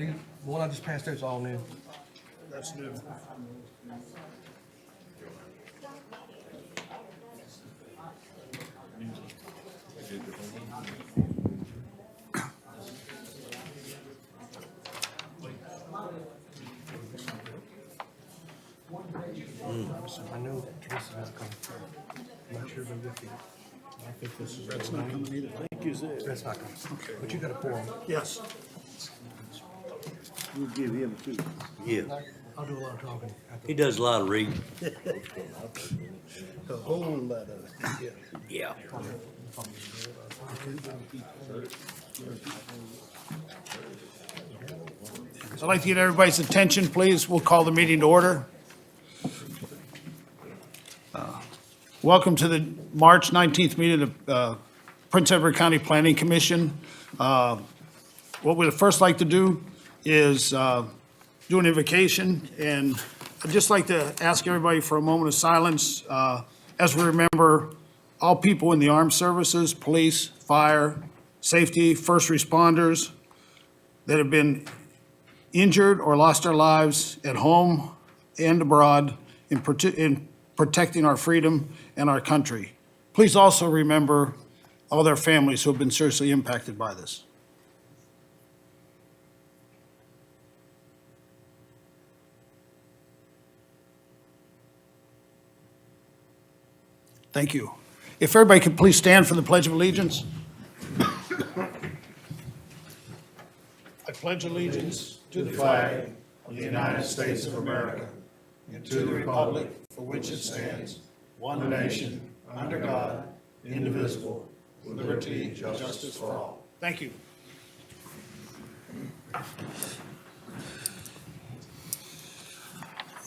The one I just passed out is all new. That's new. I know Teresa has come. I'm not sure they're with you. I think this is. That's not coming either. Thank you, Zed. That's not coming. Okay. But you got a form. Yes. We'll give him two. Yeah, I'll do a lot of talking. he does a lot of reading. A whole lot of it. Yeah. I'd like to get everybody's attention, please. We'll call the meeting to order. Welcome to the March 19th meeting of Prince Edward County Planning Commission. What we'd first like to do is do an invocation, and I'd just like to ask everybody for a moment of silence as we remember all people in the armed services, police, fire, safety, first responders that have been injured or lost their lives at home and abroad in protecting our freedom and our country. Please also remember all their families who have been seriously impacted by this. Thank you. If everybody could please stand for the Pledge of Allegiance. I pledge allegiance to the flag of the United States of America and to the republic for which it stands, one nation, under God, indivisible, with liberty and justice for all. Thank you.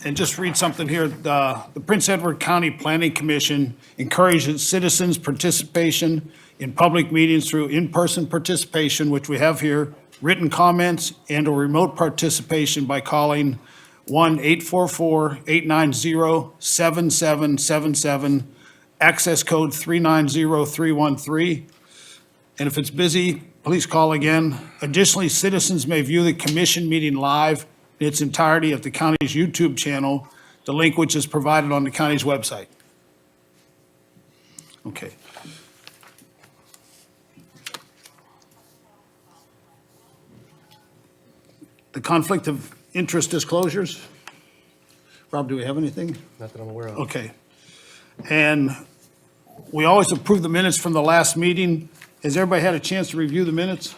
And just read something here. The Prince Edward County Planning Commission encourages citizens' participation in public meetings through in-person participation, which we have here, written comments, and or remote participation by calling 1-844-890-7777, access code 390313. And if it's busy, please call again. Additionally, citizens may view the commission meeting live in its entirety at the county's YouTube channel, the link which is provided on the county's website. Okay. The conflict of interest disclosures. Rob, do we have anything? Not that I'm aware of. Okay. And we always approve the minutes from the last meeting. Has everybody had a chance to review the minutes?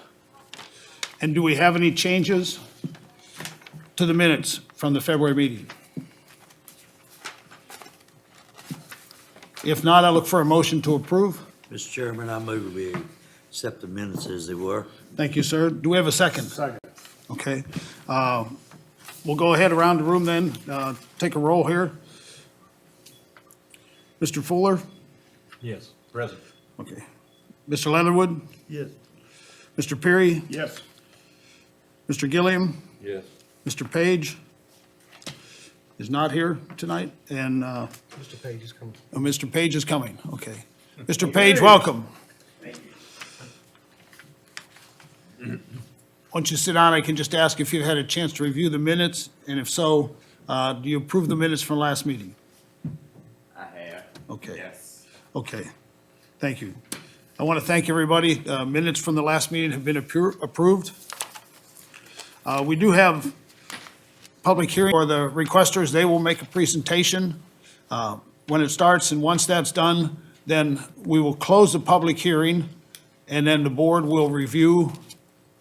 And do we have any changes to the minutes from the February meeting? If not, I look for a motion to approve. Mr. Chairman, I move we accept the minutes as they were. Thank you, sir. Do we have a second? Second. Okay. We'll go ahead around the room then, take a roll here. Mr. Fuller? Yes, present. Okay. Mr. Leatherwood? Yes. Mr. Peary? Yes. Mr. Gilliam? Yes. Mr. Page is not here tonight, and Mr. Page is coming. Mr. Page is coming, okay. Mr. Page, welcome. Once you sit down, I can just ask if you've had a chance to review the minutes, and if so, do you approve the minutes from last meeting? I have. Okay. Yes. Okay, thank you. I want to thank everybody. Minutes from the last meeting have been approved. We do have public hearing for the requesters. They will make a presentation when it starts, and once that's done, then we will close the public hearing, and then the board will review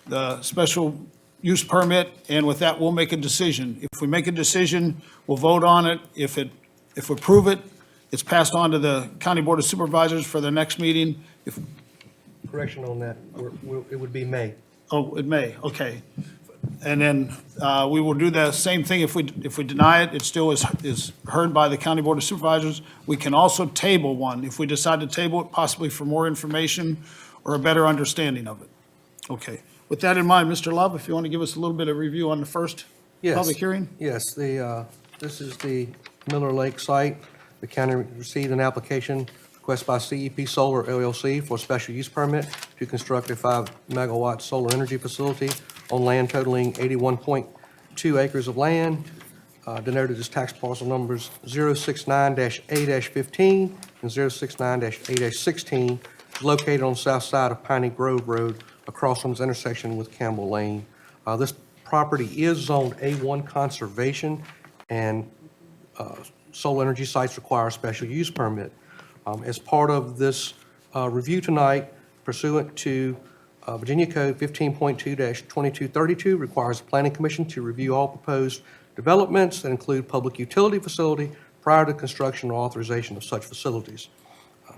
the special use permit, and with that, we'll make a decision. If we make a decision, we'll vote on it. If we approve it, it's passed on to the County Board of Supervisors for the next meeting. If, Correction on that, it would be May. oh, it may, okay. And then we will do the same thing if we deny it. It still is heard by the County Board of Supervisors. We can also table one if we decide to table it, possibly for more information or a better understanding of it. Okay. With that in mind, Mr. Love, if you want to give us a little bit of review on the first Yes. public hearing? Yes, this is the Miller Lake site. The county received an application requested by CEP Solar LLC for a special use permit to construct a 5 megawatt solar energy facility on land totaling 81.2 acres of land, denoted as tax parcel numbers 069-A-15 and 069-A-16, located on the south side of Piney Grove Road, across from its intersection with Campbell Lane. This property is zoned A1 conservation, and solar energy sites require a special use permit. As part of this review tonight, pursuant to Virginia Code 15.2-2232, requires the Planning Commission to review all proposed developments that include public utility facility prior to construction or authorization of such facilities.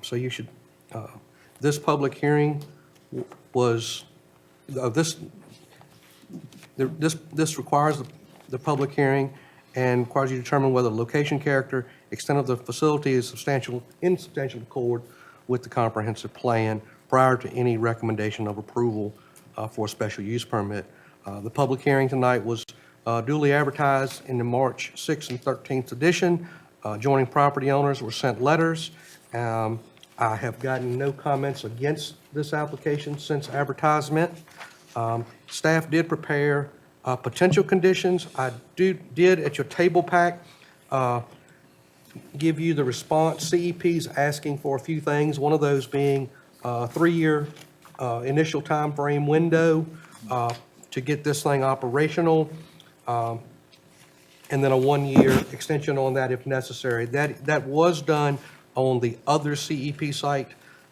So you should, this public hearing was, this requires the public hearing and requires you to determine whether the location, character, extent of the facility is in substantial accord with the comprehensive plan prior to any recommendation of approval for a special use permit. The public hearing tonight was duly advertised in the March 6th and 13th edition. Adjoining property owners were sent letters. I have gotten no comments against this application since advertisement. Staff did prepare potential conditions. I did at your table pack give you the response. CEP's asking for a few things, one of those being a 3-year initial time frame window to get this thing operational, and then a 1-year extension on that if necessary. That was done on the other CEP site,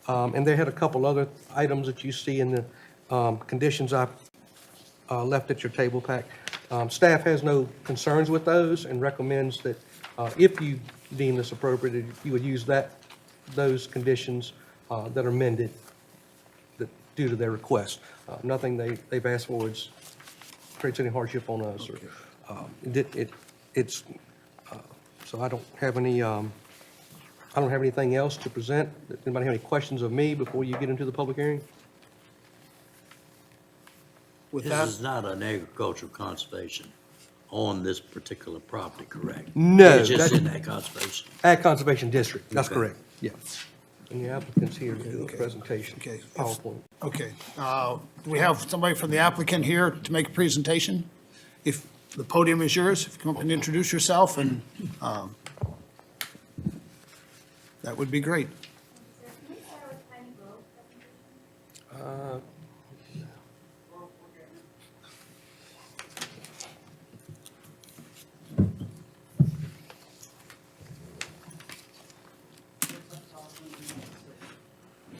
and they had a couple other items that you see in the conditions I left at your table pack. Staff has no concerns with those and recommends that if you deem this appropriate, you would use those conditions that are amended due to their request. Nothing they've asked for creates any hardship on us. Or, so I don't have anything else to present. Does anybody have any questions of me before you get into the public hearing? With This that, is not an agricultural conservation on this particular property, correct? No, It's just that's- in that conservation. Ag Conservation District, that's Okay. correct, yeah. And the applicant's here to do a presentation. Okay. PowerPoint. okay. Do we have somebody from the applicant here to make a presentation? If the podium is yours, if you come up and introduce yourself, and that would be great.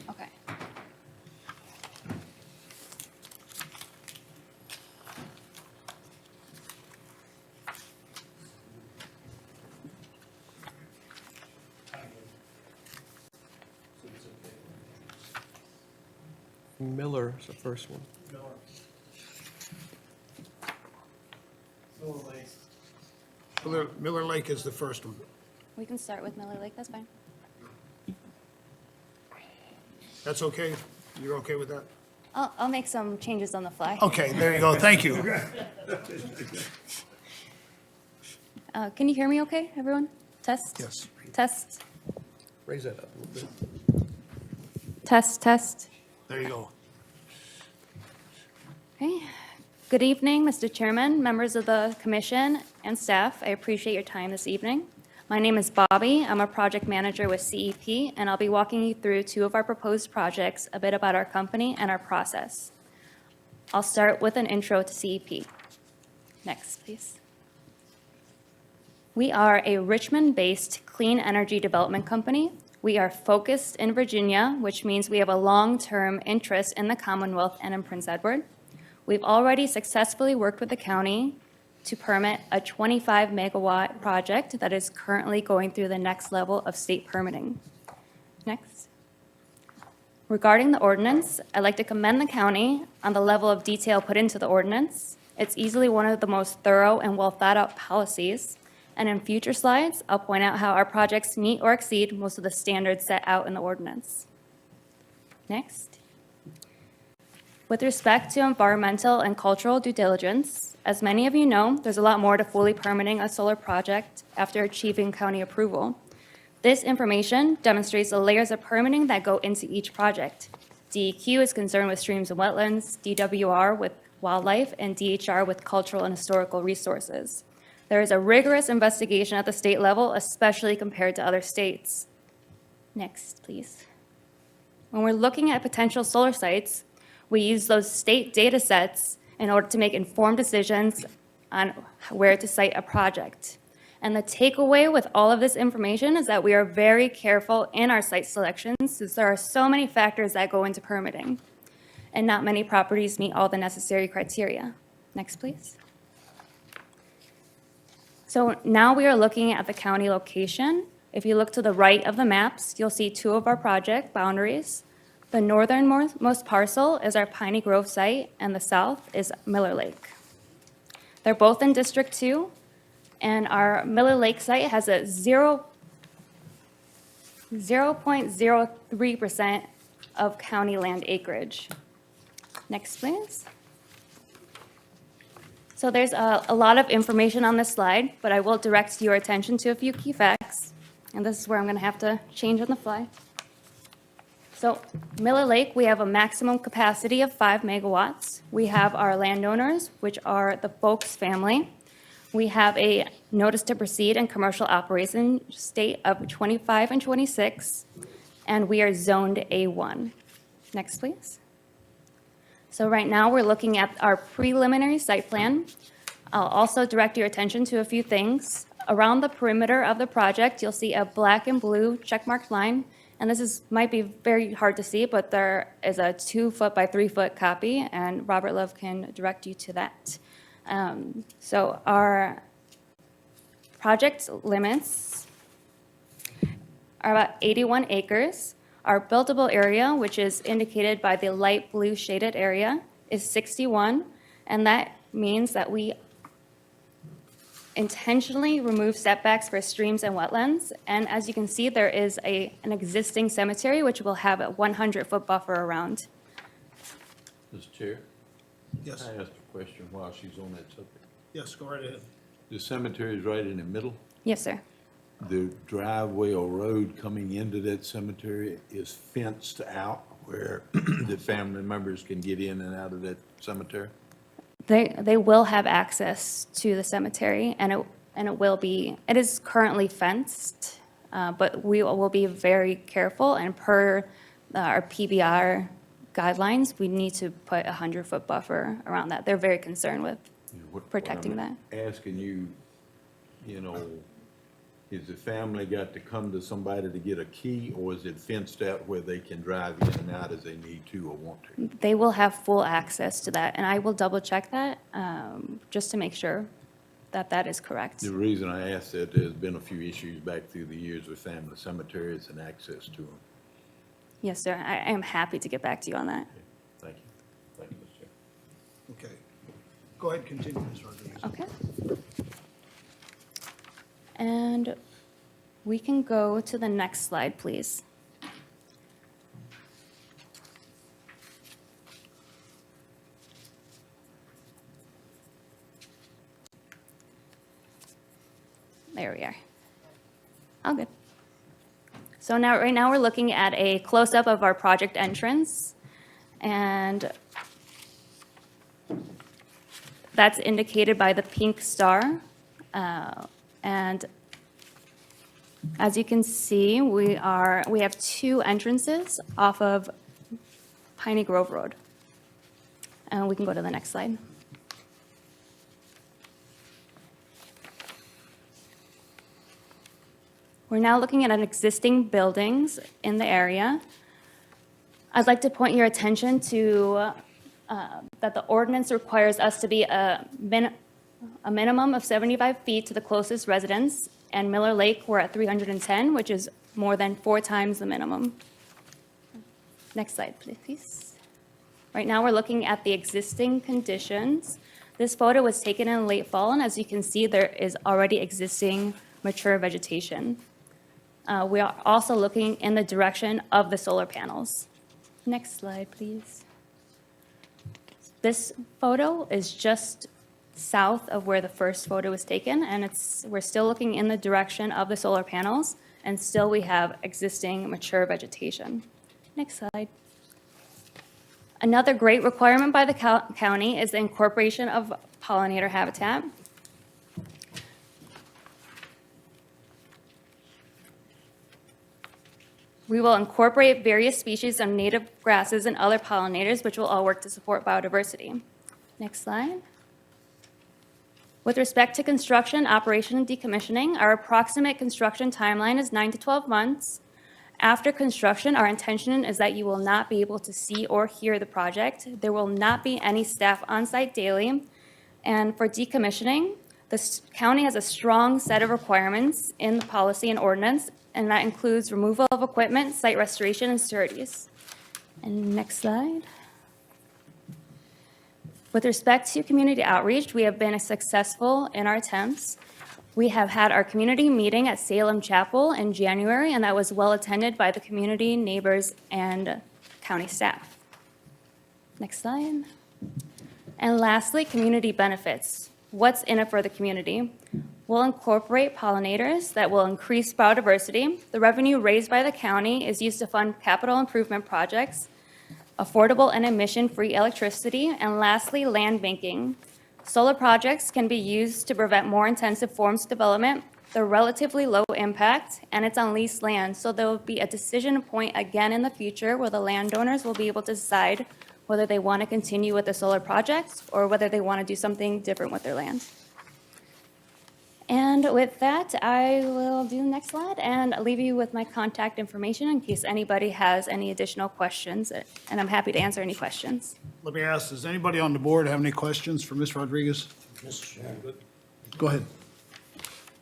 Okay. Miller is the first one. Miller Lake is the first one. We can start with Miller Lake, that's fine. That's okay? You're okay with that? I'll make some changes on the fly. Okay, there you go. Thank you. Can you hear me okay, everyone? Test? Yes. Test, Raise that up a little bit. test, test. There you go. Okay. Good evening, Mr. Chairman, members of the commission, and staff. I appreciate your time this evening. My name is Bobby. I'm a project manager with CEP, and I'll be walking you through 2 of our proposed projects, a bit about our company and our process. I'll start with an intro to CEP. Next, please. We are a Richmond-based clean energy development company. We are focused in Virginia, which means we have a long-term interest in the Commonwealth and in Prince Edward. We've already successfully worked with the county to permit a 25-megawatt project that is currently going through the next level of state permitting. Next. Regarding the ordinance, I'd like to commend the county on the level of detail put into the ordinance. It's easily one of the most thorough and well-thought-out policies. And in future slides, I'll point out how our projects meet or exceed most of the standards set out in the ordinance. Next. With respect to environmental and cultural due diligence, as many of you know, there's a lot more to fully permitting a solar project after achieving county approval. This information demonstrates the layers of permitting that go into each project. DEQ is concerned with streams and wetlands, DWR with wildlife, and DHR with cultural and historical resources. There is a rigorous investigation at the state level, especially compared to other states. Next, please. When we're looking at potential solar sites, we use those state data sets in order to make informed decisions on where to site a project. And the takeaway with all of this information is that we are very careful in our site selections, since there are so many factors that go into permitting, and not many properties meet all the necessary criteria. Next, please. So now we are looking at the county location. If you look to the right of the maps, you'll see two of our project boundaries. The northernmost parcel is our Piney Grove site, and the south is Miller Lake. They're both in District 2, and our Miller Lake site has a 0.03% of county land acreage. Next, please. So there's a lot of information on this slide, but I will direct your attention to a few key facts. And this is where I'm going to have to change on the fly. So Miller Lake, we have a maximum capacity of 5 megawatts. We have our landowners, which are the Folks family. We have a notice to proceed in commercial operation state of 25 and 26, and we are zoned A1. Next, please. So right now, we're looking at our preliminary site plan. I'll also direct your attention to a few things. Around the perimeter of the project, you'll see a black and blue checkmarked line. And this might be very hard to see, but there is a 2-foot by 3-foot copy, and Robert Love can direct you to that. So our project limits are about 81 acres. Our buildable area, which is indicated by the light blue shaded area, is 61, and that means that we intentionally remove setbacks for streams and wetlands. And as you can see, there is an existing cemetery which will have a 100-foot buffer around. Mr. Chair, Yes, I asked a question while she's on that subject. yes, go right ahead. The cemetery is right in the middle. Yes, sir. The driveway or road coming into that cemetery is fenced out where the family members can get in and out of that cemetery? They will have access to the cemetery, and it is currently fenced, but we will be very careful, and per our PBR guidelines, we need to put a 100-foot buffer around that. They're very concerned with protecting that. Asking you, is the family got to come to somebody to get a key, or is it fenced out where they can drive in and out as they need to or want to? They will have full access to that, and I will double-check that, just to make sure that that is correct. The reason I asked that, there's been a few issues back through the years with family cemeteries and access to them. Yes, sir. I am happy to get back to you on that. Thank you. Thank you, Mr. Chair. Okay. Go ahead, continue, Ms. Rodriguez. Okay. And we can go to the next slide, please. There we are. All good. So now, right now, we're looking at a close-up of our project entrance, and that's indicated by the pink star. And as you can see, we have two entrances off of Piney Grove Road. And we can go to the next slide. We're now looking at an existing buildings in the area. I'd like to point your attention to that the ordinance requires us to be a minimum of 75 feet to the closest residence, and Miller Lake, we're at 310, which is more than 4 times the minimum. Next slide, please. Right now, we're looking at the existing conditions. This photo was taken in late fall, and as you can see, there is already existing mature vegetation. We are also looking in the direction of the solar panels. Next slide, please. This photo is just south of where the first photo was taken, and we're still looking in the direction of the solar panels, and still we have existing mature vegetation. Next slide. Another great requirement by the county is the incorporation of pollinator habitat. We will incorporate various species of native grasses and other pollinators, which will all work to support biodiversity. Next slide. With respect to construction, operation, and decommissioning, our approximate construction timeline is 9 to 12 months. After construction, our intention is that you will not be able to see or hear the project. There will not be any staff on site daily. And for decommissioning, the county has a strong set of requirements in the policy and ordinance, and that includes removal of equipment, site restoration, and sureties. And next slide. With respect to community outreach, we have been successful in our attempts. We have had our community meeting at Salem Chapel in January, and that was well attended by the community, neighbors, and county staff. Next slide. And lastly, community benefits. What's in it for the community? We'll incorporate pollinators that will increase biodiversity. The revenue raised by the county is used to fund capital improvement projects, affordable and emission-free electricity, and lastly, land banking. Solar projects can be used to prevent more intensive forms of development. They're relatively low impact, and it's on leased land, so there will be a decision point again in the future where the landowners will be able to decide whether they want to continue with the solar projects or whether they want to do something different with their land. And with that, I will do the next slide and leave you with my contact information in case anybody has any additional questions, and I'm happy to answer any questions. Let me ask, does anybody on the board have any questions for Ms. Rodriguez? Mr. Chairman, Go ahead.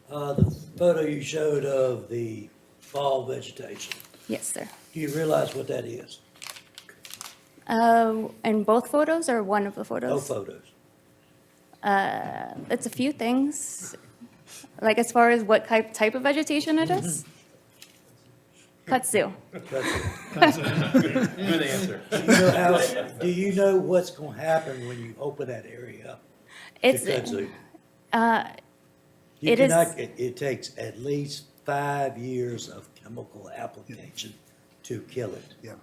the photo you showed of the fall vegetation, Yes, sir. do you realize what that is? In both photos or one of the photos? No photos. It's a few things. Like as far as what type of vegetation it is? Kudzu. Good answer. Do you know what's gonna happen when you open that area up to It's, kudzu? You it is- cannot, it takes at least 5 years of chemical application to kill it. Yeah.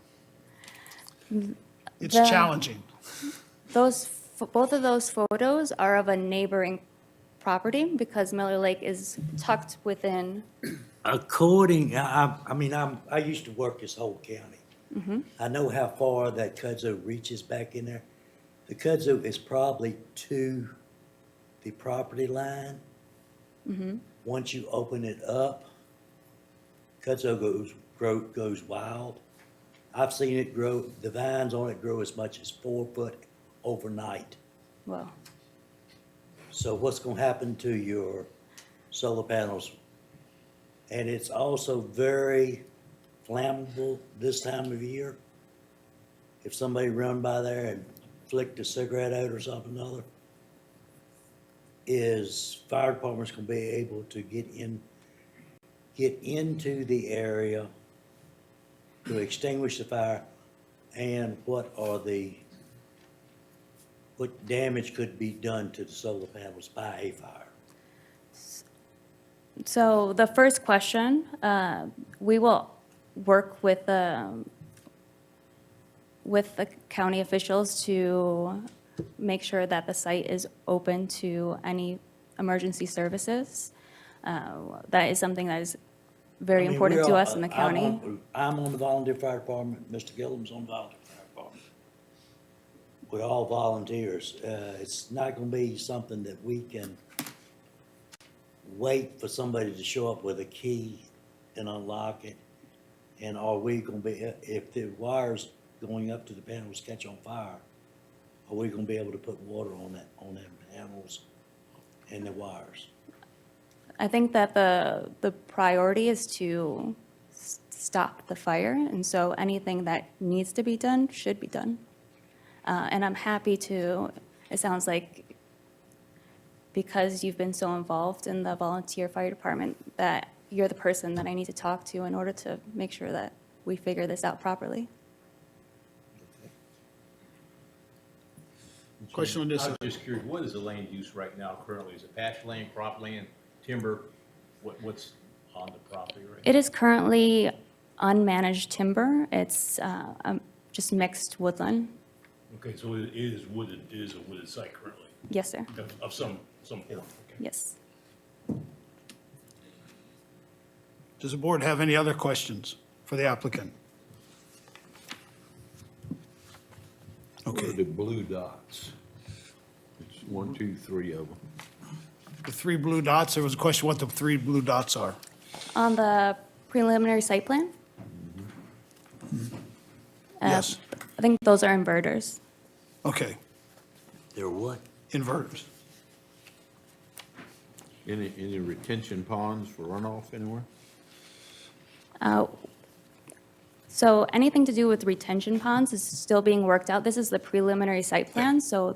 It's The- challenging. both of those photos are of a neighboring property because Miller Lake is tucked within. I used to work this whole county. I know how far that kudzu reaches back in there. The kudzu is probably to the property line. Once you open it up, kudzu goes wild. I've seen it grow, the vines on it grow as much as 4 foot overnight. Well, So what's gonna happen to your solar panels? And it's also very flammable this time of year. If somebody run by there and flicked a cigarette out or something or other, is fire department's gonna be able to get into the area to extinguish the fire? And what damage could be done to the solar panels by a fire? so the first question, we will work with the county officials to make sure that the site is open to any emergency services. That is something that is very I mean, important to we're us in the county. I'm on the volunteer fire department, Mr. Gillum's on the volunteer fire department. We're all volunteers. It's not gonna be something that we can wait for somebody to show up with a key and unlock it. And are we gonna be, if the wires going up to the panels catch on fire, are we gonna be able to put water on them panels and the wires? I think that the priority is to stop the fire, and so anything that needs to be done should be done. And I'm happy to, it sounds like, because you've been so involved in the volunteer fire department, that you're the person that I need to talk to in order to make sure that we figure this out properly. Question on this. I was just curious, what is the land use right now currently? Is it pasture land, crop land, timber? What's on the property right now? It is currently unmanaged timber. It's just mixed woodland. Okay, so it is wooded, it is a wooded site currently, Yes, sir. of some form, okay. Yes. Does the board have any other questions for the applicant? What are Okay, the blue dots? It's 1, 2, 3 of them. the three blue dots, there was a question what the three blue dots are. On the preliminary site plan? Yes, I think those are inverters. okay, They're what? inverters. Any retention ponds for runoff anywhere? So anything to do with retention ponds is still being worked out. This is the preliminary site plan, so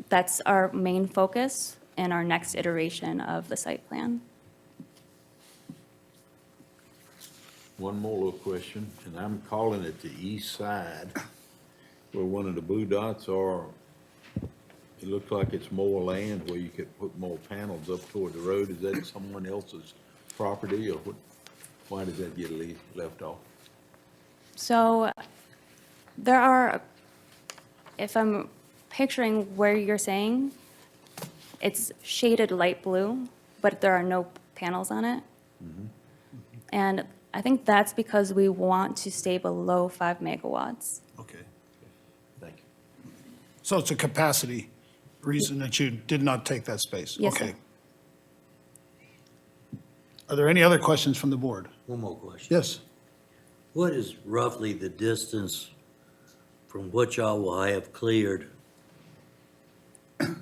that's our main focus and our next iteration of the site plan. One more little question, and I'm calling it the east side, where one of the blue dots are. It looks like it's more land where you could put more panels up toward the road. Is that someone else's property, or what? Why does that get left off? So there are, if I'm picturing where you're saying, it's shaded light blue, but there are no panels on it. And I think that's because we want to stay below 5 megawatts. Okay, Thank you. so it's a capacity reason that you did not take that space? Yes, sir. Okay. Are there any other questions from the board? One more question. Yes, What is roughly the distance from what y'all will have cleared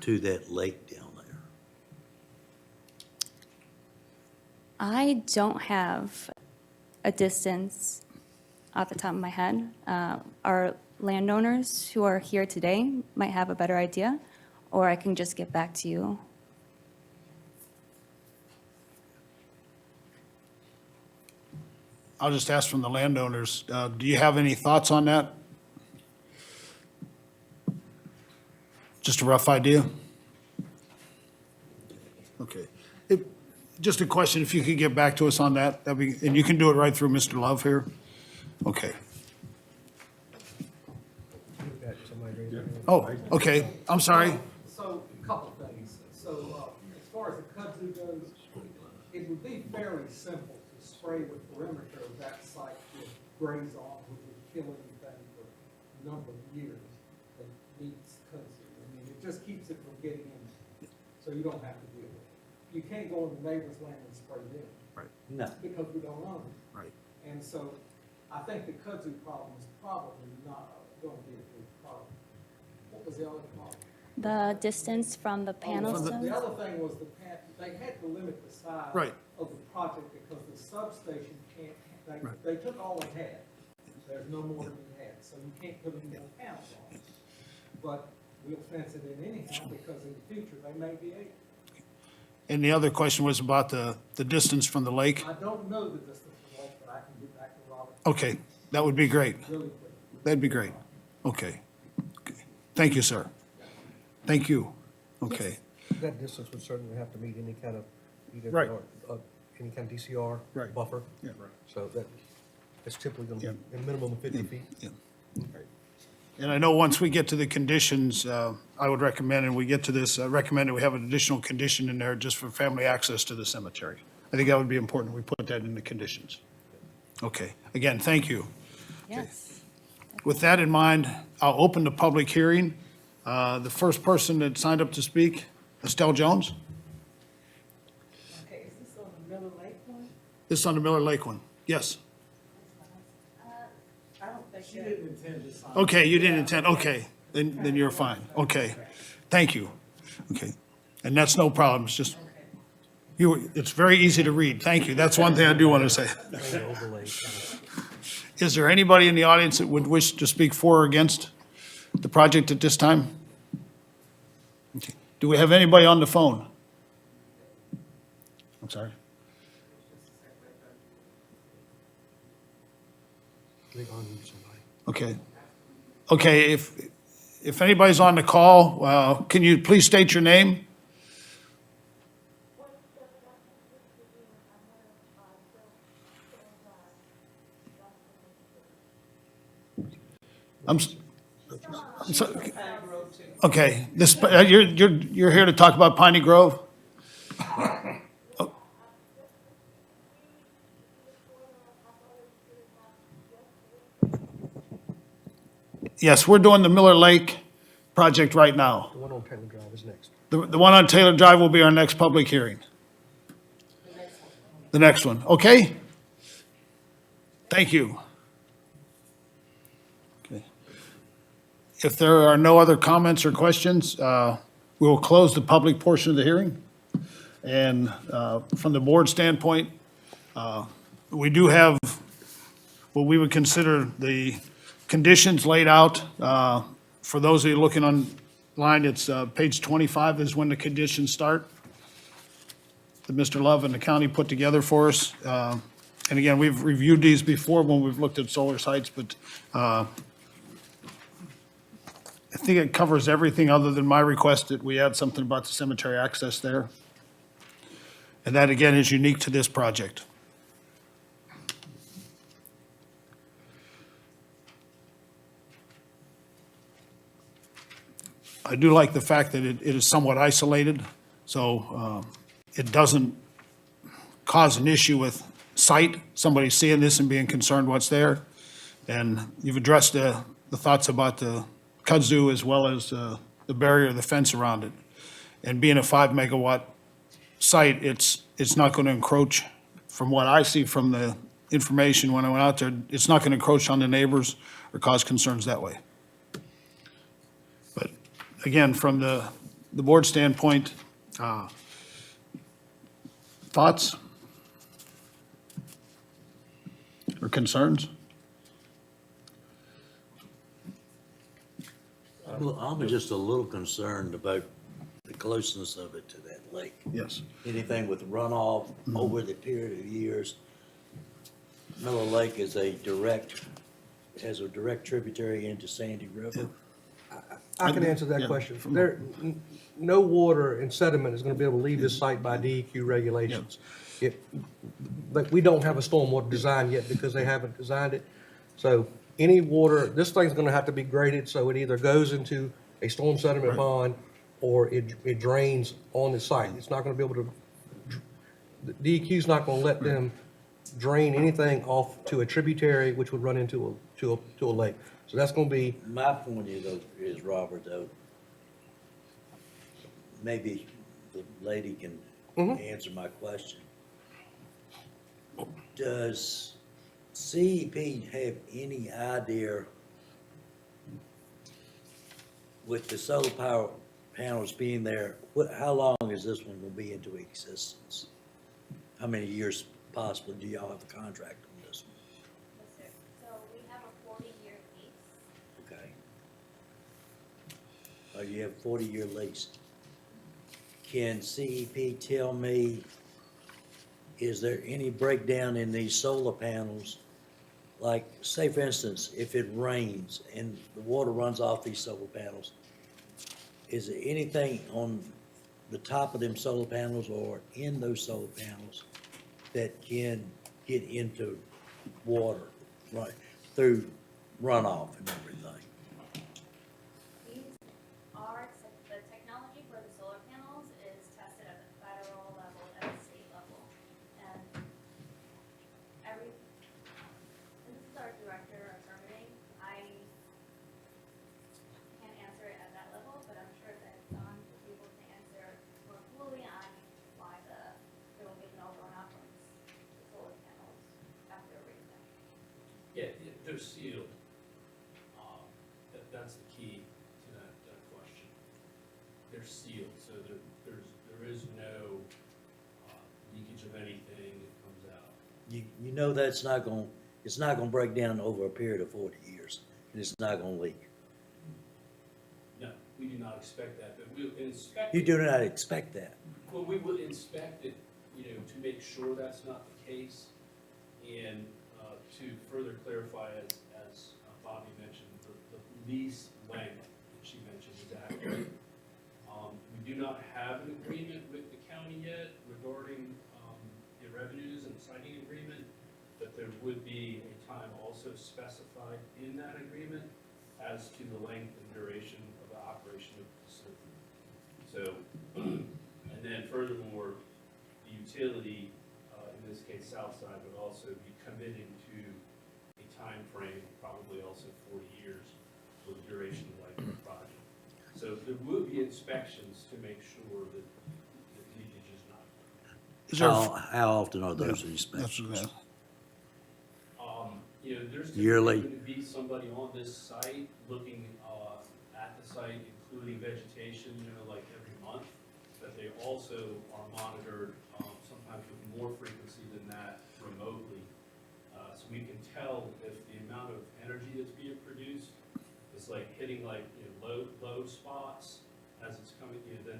to that lake down there? I don't have a distance off the top of my head. Our landowners who are here today might have a better idea, or I can just get back to you. I'll just ask from the landowners, do you have any thoughts on that? Just a rough idea? Okay. Just a question, if you could get back to us on that, that'd be, and you can do it right through Mr. Love here? Okay. Oh, okay, I'm sorry. So, a couple of things. So, as far as the kudzu goes, it would be fairly simple to spray the perimeter of that site with graze on, which would kill anything for a number of years that needs kudzu. I mean, it just keeps it from getting in there, so you don't have to deal with it. You can't go on the neighbor's land and spray them, No. because we don't own it. Right. And so, I think the kudzu problem is probably not going to be a big problem. What was the other problem? The distance from the panels The to, other thing was they had to limit the size Right. of the project because the substation can't, Right. they took all they had. There's no more to be had, so you can't put any more panels on it. But we'll fence it in anyhow because in the future they may be able. And the other question was about the distance from the lake? I don't know the distance from the lake, but I can get back to Robert Okay, that would be great. really quick. That'd be great. Okay. Okay. Thank you, sir. Thank you. Okay. That distance would certainly have to meet any kind of, either, Right. Any kind of DCR Right. buffer. Yeah. So that, it's typically going to Yeah. be a minimum of 50 feet. Yeah. And I know once we get to the conditions, I would recommend, and we get to this, I recommend that we have an additional condition in there just for family access to the cemetery. I think that would be important. We put that in the conditions. Okay. Again, thank you. yes. With that in mind, I'll open the public hearing. The first person that signed up to speak, Estelle Jones. Okay, is this on the Miller Lake one? This is on the Miller Lake one. Yes. I don't think. She didn't intend to sign. Okay, you didn't intend, okay, then you're fine. Okay. Thank you. Okay. And that's no problem. It's just, it's very easy to read. Thank you. That's one thing I do want to say. Is there anybody in the audience that would wish to speak for or against the project at this time? Okay. Do we have anybody on the phone? I'm sorry. They unmute somebody. Okay. Okay, if anybody's on the call, can you please state your name? I'm So, okay, this, you're here to talk about Piney Grove? Yes, we're doing the Miller Lake project right now. The one on Taylor Drive is next. The one on Taylor Drive will be our next public hearing. The next one, okay? Thank you. Okay. If there are no other comments or questions, we will close the public portion of the hearing. And from the board standpoint, we do have what we would consider the conditions laid out. For those of you looking online, it's page 25 is when the conditions start, that Mr. Love and the county put together for us. And again, we've reviewed these before when we've looked at solar sites, but I think it covers everything other than my request that we add something about the cemetery access there. And that, again, is unique to this project. I do like the fact that it is somewhat isolated, so it doesn't cause an issue with sight, somebody seeing this and being concerned what's there. And you've addressed the thoughts about the kudzu as well as the barrier, the fence around it. And being a 5-megawatt site, it's not going to encroach, from what I see from the information when I went out there, it's not going to encroach on the neighbors or cause concerns that way. But again, from the board standpoint, thoughts or concerns? I'm just a little concerned about the closeness of it to that lake. Yes. Anything with runoff over the period of years. Miller Lake is has a direct tributary into Sandy River. I can answer that Yeah, question. from- No water and sediment is going to be able to leave this site by DEQ regulations. But we don't have a stormwater design yet because they haven't designed it. So any water, this thing's going to have to be graded, so it either goes into a storm sediment pond or it drains on the site. It's not going to be able to, DEQ's not going to let them drain anything off to a tributary, which would run into a lake. So that's going to be, My point is, Robert, though, maybe the lady can answer my question. Does CEP have any idea with the solar power panels being there, how long is this one gonna be into existence? How many years possibly do y'all have a contract on this one? Yes, sir. So we have a 40-year lease. Okay. You have 40-year lease. Can CEP tell me, is there any breakdown in these solar panels? Like, say for instance, if it rains and the water runs off these solar panels, is there anything on the top of them solar panels or in those solar panels that can get into water, right, through runoff and everything? The technology for the solar panels is tested at the federal level, at the state level. And this is our director of permitting. I can't answer it at that level, but I'm sure that Don will be able to answer more fully on why there will be no runoff from the solar panels after rain. Yeah, they're sealed. That's the key to that question. They're sealed, so there is no leakage of anything that comes out. You know that's not gonna, it's not gonna break down over a period of 40 years, and it's not gonna leak. No, we do not expect that, but we'll inspect. You do not expect that. Well, we will inspect it, to make sure that's not the case. And to further clarify, as Bobby mentioned, the lease length that she mentioned is accurate. We do not have an agreement with the county yet regarding the revenues and siting agreement, but there would be a time also specified in that agreement as to the length and duration of the operation of the facility. So, and then furthermore, the utility, in this case Southside, would also be committing to a time frame, probably also 40 years, for the duration of life of the project. So there will be inspections to make sure that the leakage is not. Is there, How often are those that's, inspections? You know, there's Yearly. typically going to be somebody on this site looking at the site, including vegetation, you know, like every month. But they also are monitored, sometimes with more frequency than that remotely. So we can tell if the amount of energy that's being produced is like hitting like, you know, low spots as it's coming, you know,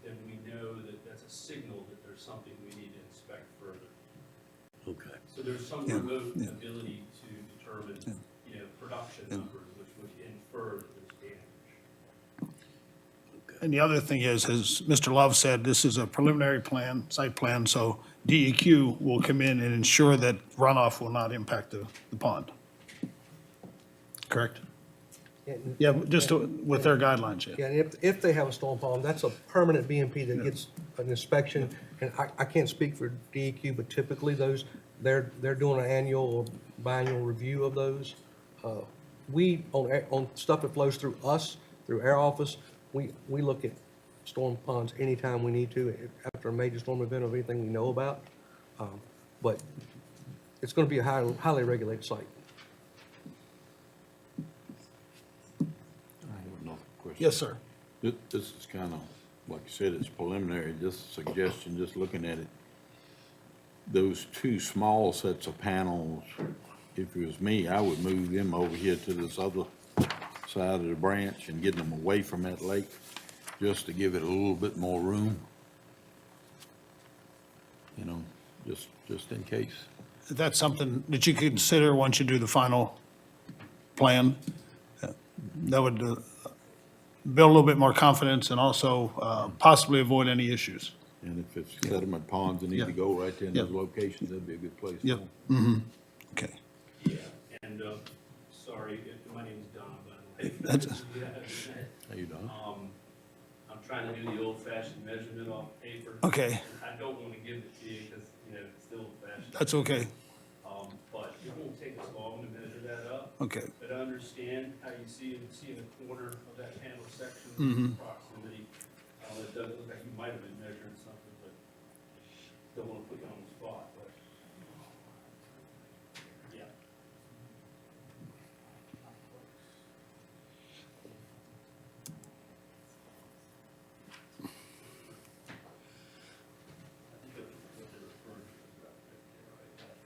then we know that that's a signal that there's something we need to inspect further. Okay. So there's some Yeah, remote yeah. ability to determine, you know, production numbers, which would infer that there's damage. and the other thing is, as Mr. Love said, this is a preliminary plan, site plan, so DEQ will come in and ensure that runoff will not impact the pond. Correct? Yeah, just with their guidelines, yeah. Yeah, and if they have a storm pond, that's a permanent BMP that gets an inspection. And I can't speak for DEQ, but typically those, they're doing an annual or biannual review of those. We, on stuff that flows through us, through our office, we look at storm ponds anytime we need to, after a major storm event of anything we know about. But it's gonna be a highly regulated site. I have another question. Yes, sir. This is kind of, like you said, it's preliminary, just a suggestion, just looking at it. Those two small sets of panels, if it was me, I would move them over here to this other side of the branch and get them away from that lake, just to give it a little bit more room. You know, just in case. That's something that you could consider once you do the final plan. That would build a little bit more confidence and also possibly avoid any issues. And if it's sediment ponds that need Yeah. to go right there in those Yeah. locations, that'd be a good place. for Yep. them. Okay. Yeah, and, sorry, my name's Don, by the way. That's- How you doing? I'm trying to do the old-fashioned measurement off paper. Okay. I don't want to give it to you because, you know, it's still old-fashioned. That's okay. But it won't take us long to measure that up. Okay. But I understand how you see in the corner of that panel section, Mhm. proximity. It does look like you might have been measuring something, but don't want to put you on the spot, but, yeah. I think that's what they're referring to is that right there, right?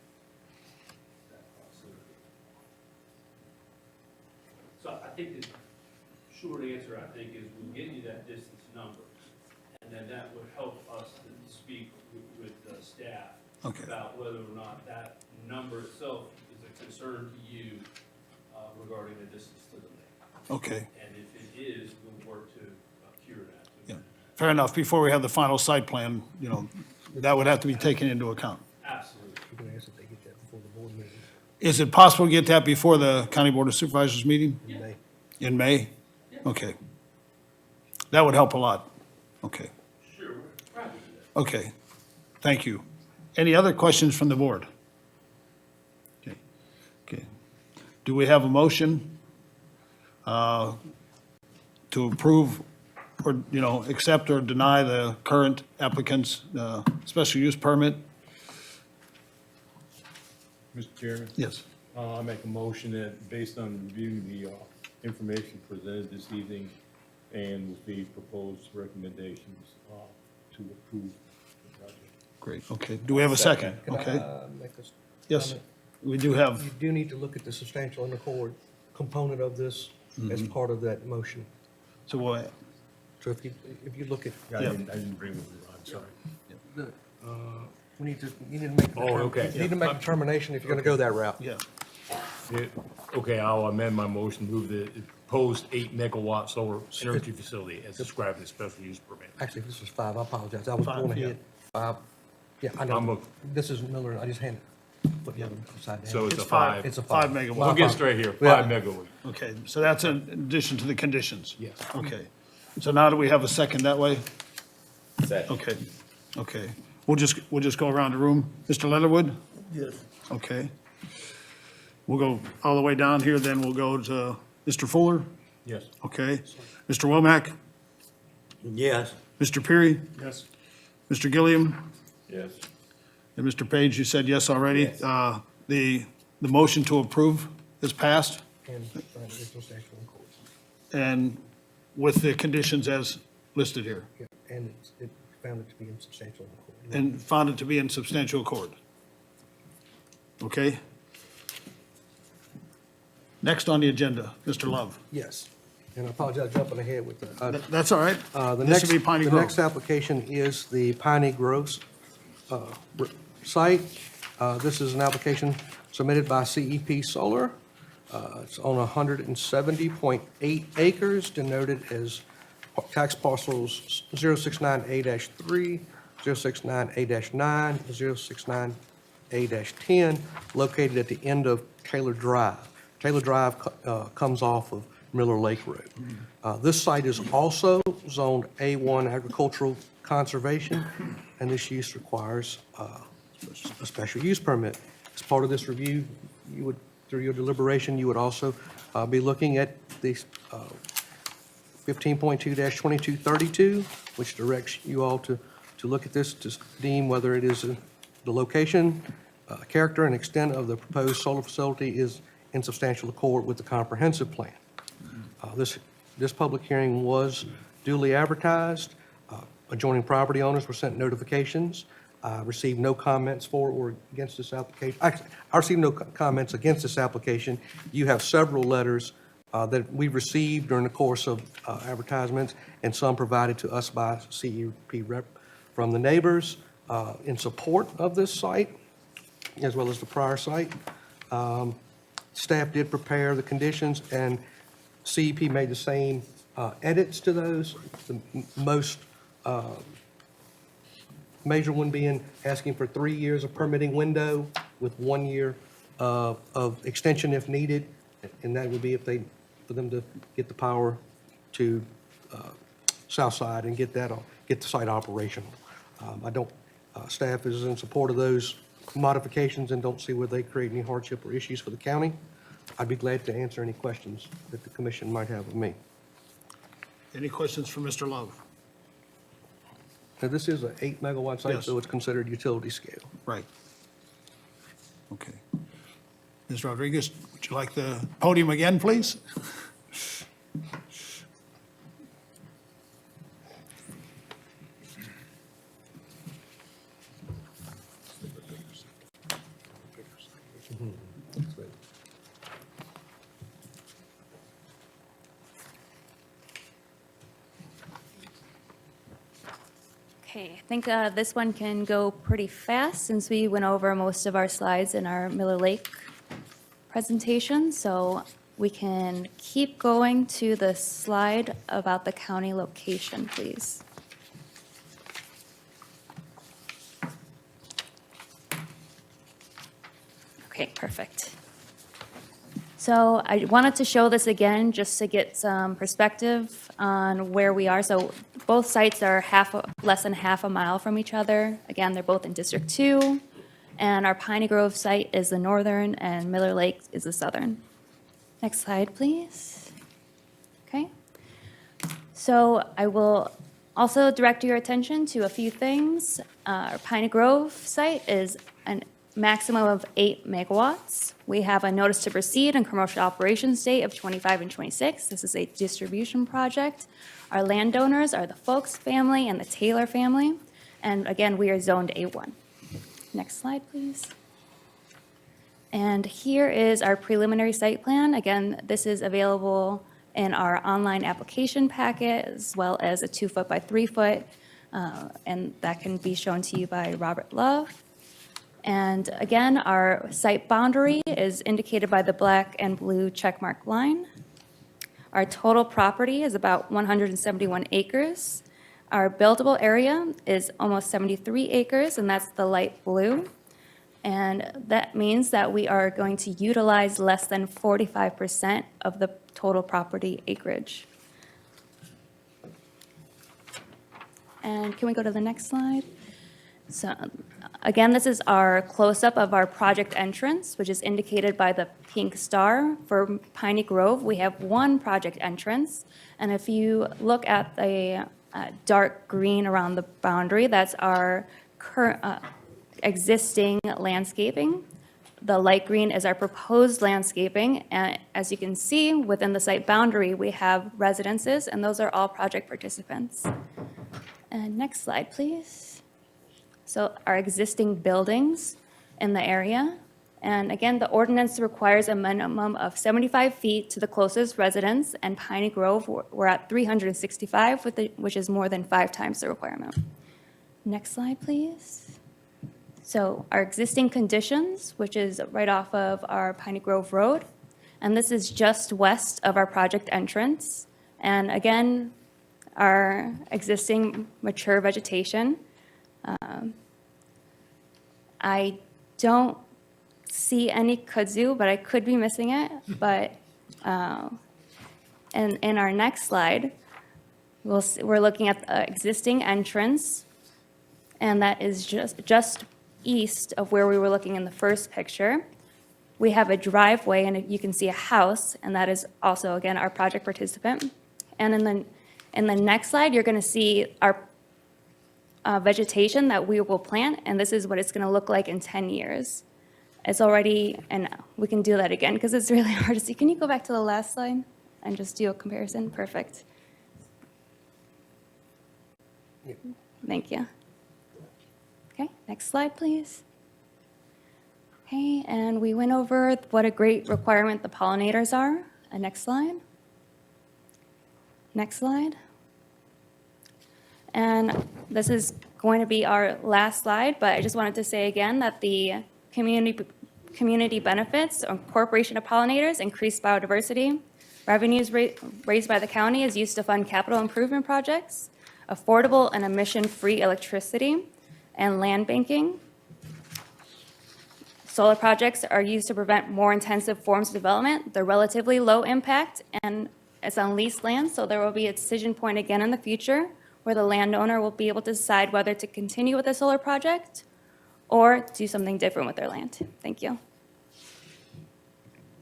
That proximity. So I think the short answer, I think, is we'll get you that distance number, and then that would help us to speak with staff Okay. about whether or not that number itself is a concern to you regarding the distance to the lake. Okay. And if it is, we'll work to cure that. Yeah. Fair enough. Before we have the final site plan, you know, that would have to be taken into account. Absolutely. You can ask if they get that before the board meeting Is it possible to get that before the County Board of Supervisors meeting in May. in May? Okay. That would help a lot. Okay. Sure, we're proud to do that. Okay. Thank you. Any other questions from the board? Okay. Okay. Do we have a motion to approve or, you know, accept or deny the current applicant's special use permit? Mr. Chairman, Yes. I make a motion that based on reviewing the information presented this evening and with the proposed recommendations to approve the project. Great. Okay. Do we have a second? Can I, Okay. make this Yes. comment? We do have, You do need to look at the substantial undercord component of this as part of that motion. so we'll, So if you look at, I Yeah. didn't bring with me, Ron, sorry. we need to, you need to make. Oh, okay. You need to make a determination if you're gonna go that route. yeah. Okay, I'll amend my motion, move the proposed 8 megawatt solar energy facility as described in the special use permit. Actually, this is 5, I apologize, I was Five, going yeah. ahead. 5, yeah, I I'm know, a- this is Miller, I just handed. Put the other upside down. So it's a It's five. five. It's a 5 five. megawatts. We'll get straight here, Yeah. 5 megawatt. Okay, so that's in addition to the conditions? Yes. Okay. So now do we have a second that way? Second. Okay, okay. We'll just go around the room. Mr. Leatherwood? Yes. Okay. We'll go all the way down here, then we'll go to Mr. Fuller? Yes. Okay. Mr. Womack? Yes. Mr. Peary? Yes. Mr. Gilliam? Yes. And Mr. Page, you said yes already? The motion to approve is passed, And it's substantial in court. and with the conditions as listed here, Yeah, and it found it to be insubstantial in court. and found it to be in substantial accord. Okay? Next on the agenda, Mr. Love. Yes, and I apologize jumping ahead with the. That's all right. The This next, would be Piney the Grove. next application is the Piney Grove site. This is an application submitted by CEP Solar. It's on 170.8 acres denoted as tax parcels 069A-3, 069A-9, 069A-10, located at the end of Taylor Drive. Taylor Drive comes off of Miller Lake Road. This site is also zoned A1 agricultural conservation, and this use requires a special use permit. As part of this review, you would, through your deliberation, you would also be looking at the 15.2-2232, which directs you all to look at this to deem whether it is the location, character, and extent of the proposed solar facility is in substantial accord with the comprehensive plan. This public hearing was duly advertised. Adjoining property owners were sent notifications. I received no comments for or against this application. Actually, I received no comments against this application. You have several letters that we received during the course of advertisements, and some provided to us by CEP rep from the neighbors in support of this site, as well as the prior site. Staff did prepare the conditions, and CEP made the same edits to those. The most major one being asking for 3 years of permitting window with 1 year of extension if needed, and that would be if for them to get the power to south side and get the site operational. Staff is in support of those modifications and don't see where they create any hardship or issues for the county. I'd be glad to answer any questions that the commission might have of me. Any questions for Mr. Love? Now, this is an 8 megawatt site, Yes. so it's considered utility scale. Right. Okay. Ms. Rodriguez, would you like the podium again, please? Okay, I think this one can go pretty fast since we went over most of our slides in our Miller Lake presentation. So we can keep going to the slide about the county location, please. Okay, perfect. So I wanted to show this again just to get some perspective on where we are. So both sites are less than half a mile from each other. Again, they're both in District 2, and our Piney Grove site is the northern, and Miller Lake is the southern. Next slide, please. Okay. So I will also direct your attention to a few things. Our Piney Grove site is a maximum of 8 megawatts. We have a notice to proceed and commercial operations date of 25 and 26. This is a distribution project. Our landowners are the Folks family and the Taylor family. And again, we are zoned A1. Next slide, please. And here is our preliminary site plan. Again, this is available in our online application packet, as well as a 2-foot by 3-foot, and that can be shown to you by Robert Love. And again, our site boundary is indicated by the black and blue checkmark line. Our total property is about 171 acres. Our buildable area is almost 73 acres, and that's the light blue. And that means that we are going to utilize less than 45% of the total property acreage. And can we go to the next slide? So again, this is our close-up of our project entrance, which is indicated by the pink star. For Piney Grove, we have one project entrance. And if you look at the dark green around the boundary, that's our current existing landscaping. The light green is our proposed landscaping. And as you can see, within the site boundary, we have residences, and those are all project participants. And next slide, please. So our existing buildings in the area. And again, the ordinance requires a minimum of 75 feet to the closest residence, and Piney Grove, we're at 365, which is more than 5 times the requirement. Next slide, please. So our existing conditions, which is right off of our Piney Grove Road, and this is just west of our project entrance. And again, our existing mature vegetation. I don't see any kudzu, but I could be missing it. But in our next slide, we're looking at the existing entrance, and that is just east of where we were looking in the first picture. We have a driveway, and you can see a house, and that is also, again, our project participant. And in the next slide, you're going to see our vegetation that we will plant, and this is what it's going to look like in 10 years. It's already, and we can do that again because it's really hard to see. Can you go back to the last slide and just do a comparison? Perfect. Thank you. Okay, next slide, please. Okay, and we went over what a great requirement the pollinators are. Next slide. Next slide. And this is going to be our last slide, but I just wanted to say again that the community benefits or incorporation of pollinators, increased biodiversity, revenues raised by the county is used to fund capital improvement projects, affordable and emission-free electricity, and land banking. Solar projects are used to prevent more intensive forms of development. They're relatively low impact, and it's on leased land, so there will be a decision point again in the future where the landowner will be able to decide whether to continue with a solar project or do something different with their land. Thank you.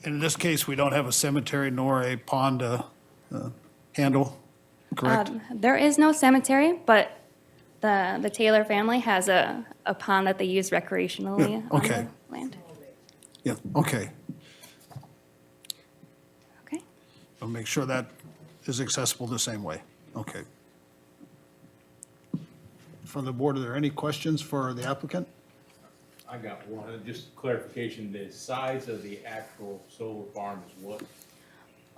In this case, we don't have a cemetery nor a pond to handle, correct? There is no cemetery, but the Taylor family has a pond that they use recreationally on okay. the land. Yeah, okay. Okay. I'll make sure that is accessible the same way. Okay. From the board, are there any questions for the applicant? I got one, just clarification, the size of the actual solar farm is what?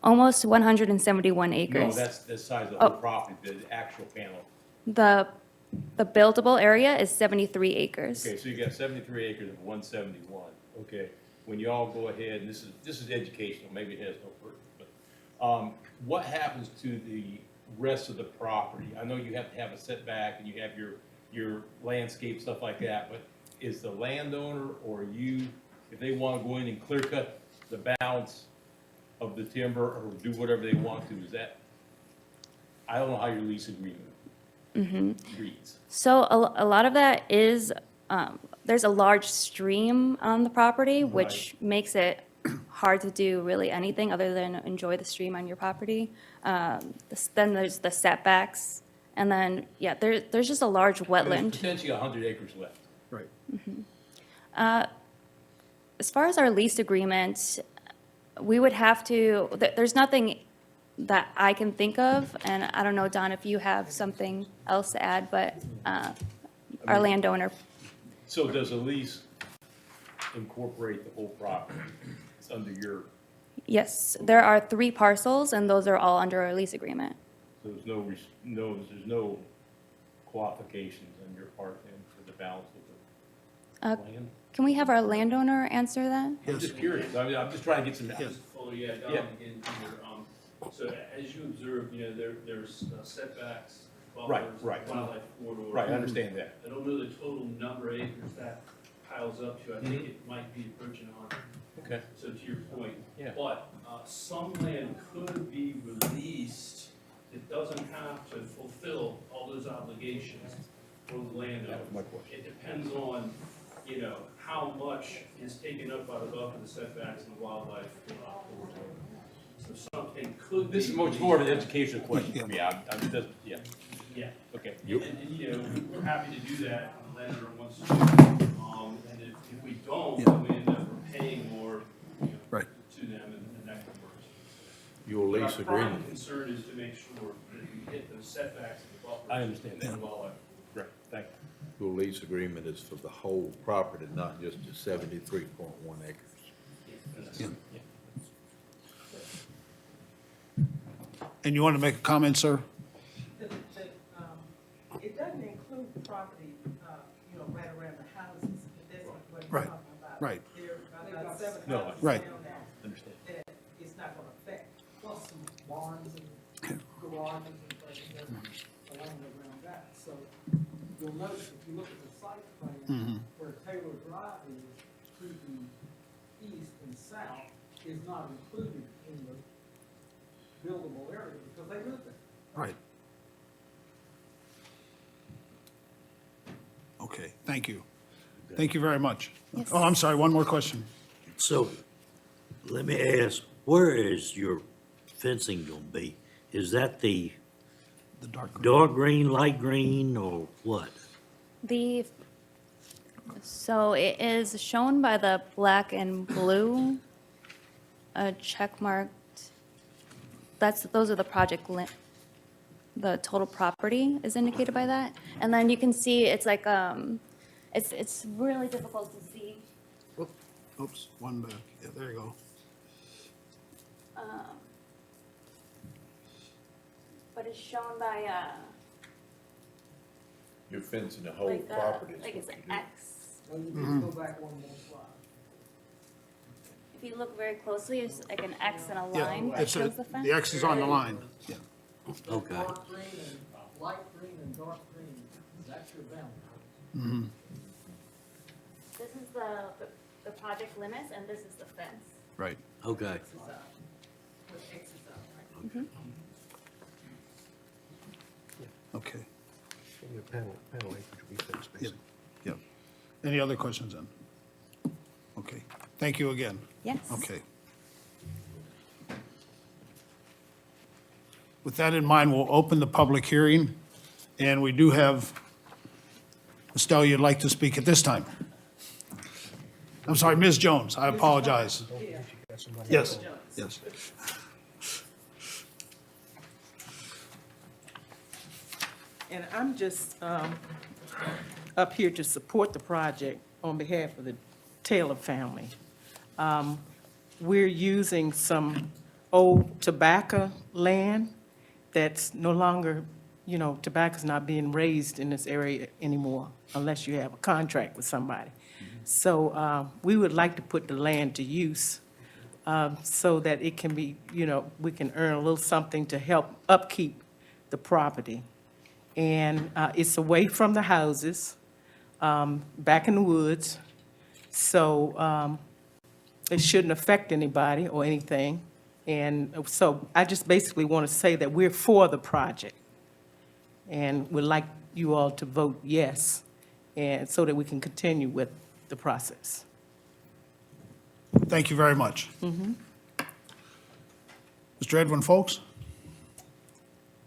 Almost 171 No, acres. that's the size of the Oh. whole property, the actual panel. The buildable area is 73 acres. Okay, so you got 73 acres of 171, okay. When you all go ahead, and this is educational, maybe it has no purpose, but, what happens to the rest of the property? I know you have to have a setback and you have your landscape, stuff like that, but is the landowner or you, if they want to go in and clear cut the balance of the timber or do whatever they want to, is that, I don't know how your lease agreement reads. So a lot of that is, there's a large stream on the property, which makes it hard to do really anything other than enjoy the stream on your property. Then there's the setbacks, and then, yeah, there's just a large There's wetland. potentially 100 acres left. Right. As far as our lease agreement, we would have to, there's nothing that I can think of, and I don't know, Don, if you have something else to add, but our landowner, So does a lease incorporate the whole property? It's under your, yes, there are 3 parcels, and those are all under our lease agreement. so there's no qualifications on your part then for the balance of the land? Can we have our landowner answer that? I'm just curious, I mean, I'm just trying to get some. Yes. Fuller, yeah, Don, Yeah. again, here. So as you observe, there's setbacks, Right, buffers, right. wildlife corridor. Right, I understand that. I don't know the total number of acres that piles up to, I think it might be approaching 100. Okay. So to your point. Yeah. But some land could be released. It doesn't have to fulfill all those obligations for the landowner. That was my question. It depends on, you know, how much is taken up by the buffer, the setbacks, and the wildlife. So something could be. This is much more of an educational question for me. I'm just, yeah, Yeah. okay. And, you know, we're happy to do that if the landowner wants to. And if we don't, Yeah. then we end up paying more, you know, Right. to them, and that could work. Your But lease our prime agreement, concern is to make sure that we hit those setbacks and the buffers. I understand that. And the wildlife. Right, thank you. your lease agreement is for the whole property, not just the 73.1 acres. Yeah. And you want to make a comment, sir? It doesn't include the property, you know, right around the houses, but that's what he's Right, talking about. right. There are about 7 No, houses Right. down there Understand. that it's not gonna affect. Plus some barns and garages and things that are along around that. So you'll notice if you look at the site plan, where Taylor Drive is to the east and south is not included in the buildable area because they live there. Right. Okay, thank you. Thank you very much. Yes. Oh, I'm sorry, one more question. So, let me ask, where is your fencing gonna be? Is that the The dark. dark green, light green, or what? So it is shown by the black and blue, check marked. Those are the the total property is indicated by that. And then you can see, it's like, it's really difficult to see. Oops, one back. Yeah, there you go. But it's shown by, You're fencing the whole like, property. is like it's what an you do. X. So you just go back one more slide. If you look very closely, it's like an X and a Yeah, line that it's a, shows the fence. the X is on the line. Yeah. Okay. Dark green and light green and dark green, that's your boundary. This is the project limits, and this is the fence. Right. Okay. With X's out, right? Okay. Your panel acreage will be fenced, Yep. basically. Yep. Any other questions then? Okay. Thank you again. Yes. Okay. With that in mind, we'll open the public hearing, and we do have, Estelle, you'd like to speak at this time? I'm sorry, Ms. Jones, I apologize. Yes, yes. And I'm just up here to support the project on behalf of the Taylor family. We're using some old tobacco land that's no longer, you know, tobacco's not being raised in this area anymore unless you have a contract with somebody. So we would like to put the land to use so that it can be, you know, we can earn a little something to help upkeep the property. And it's away from the houses, back in the woods. So it shouldn't affect anybody or anything. And so I just basically want to say that we're for the project. And would like you all to vote yes, and so that we can continue with the process. Thank you very much. Mr. Edwin Folks?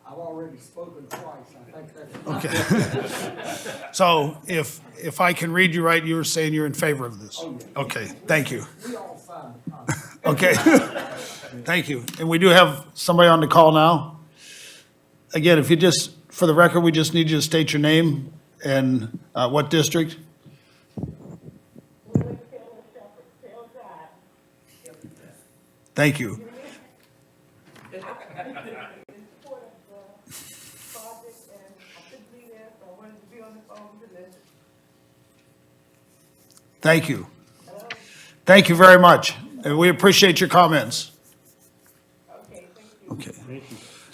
I've already spoken twice, I think that's. Okay. So if I can read you right, you were saying you're in favor of this? Okay, thank you. We all signed the contract. Okay. Thank you. And we do have somebody on the call now. Again, if you just, for the record, we just need you to state your name and what district? Thank you. Thank you. Thank you very much. And we appreciate your comments. Okay.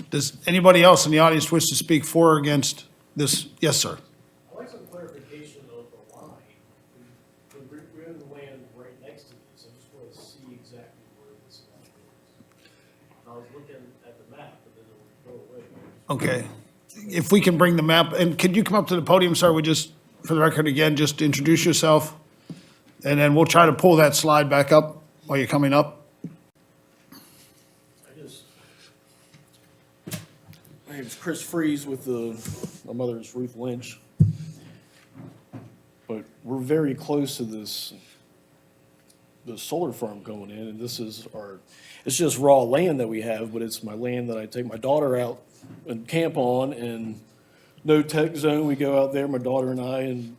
Does anybody else in the audience wish to speak for or against this? Yes, sir. I'd like some clarification of the line. In Okay. If we can bring the map, and could you come up to the podium, sir? We just, for the record again, just introduce yourself. And then we'll try to pull that slide back up while you're coming up. My name's Chris Freeze with my mother is Ruth Lynch. But we're very close to the solar farm going in, and this is it's just raw land that we have, but it's my land that I take my daughter out and camp on, and no tech zone, we go out there, my daughter and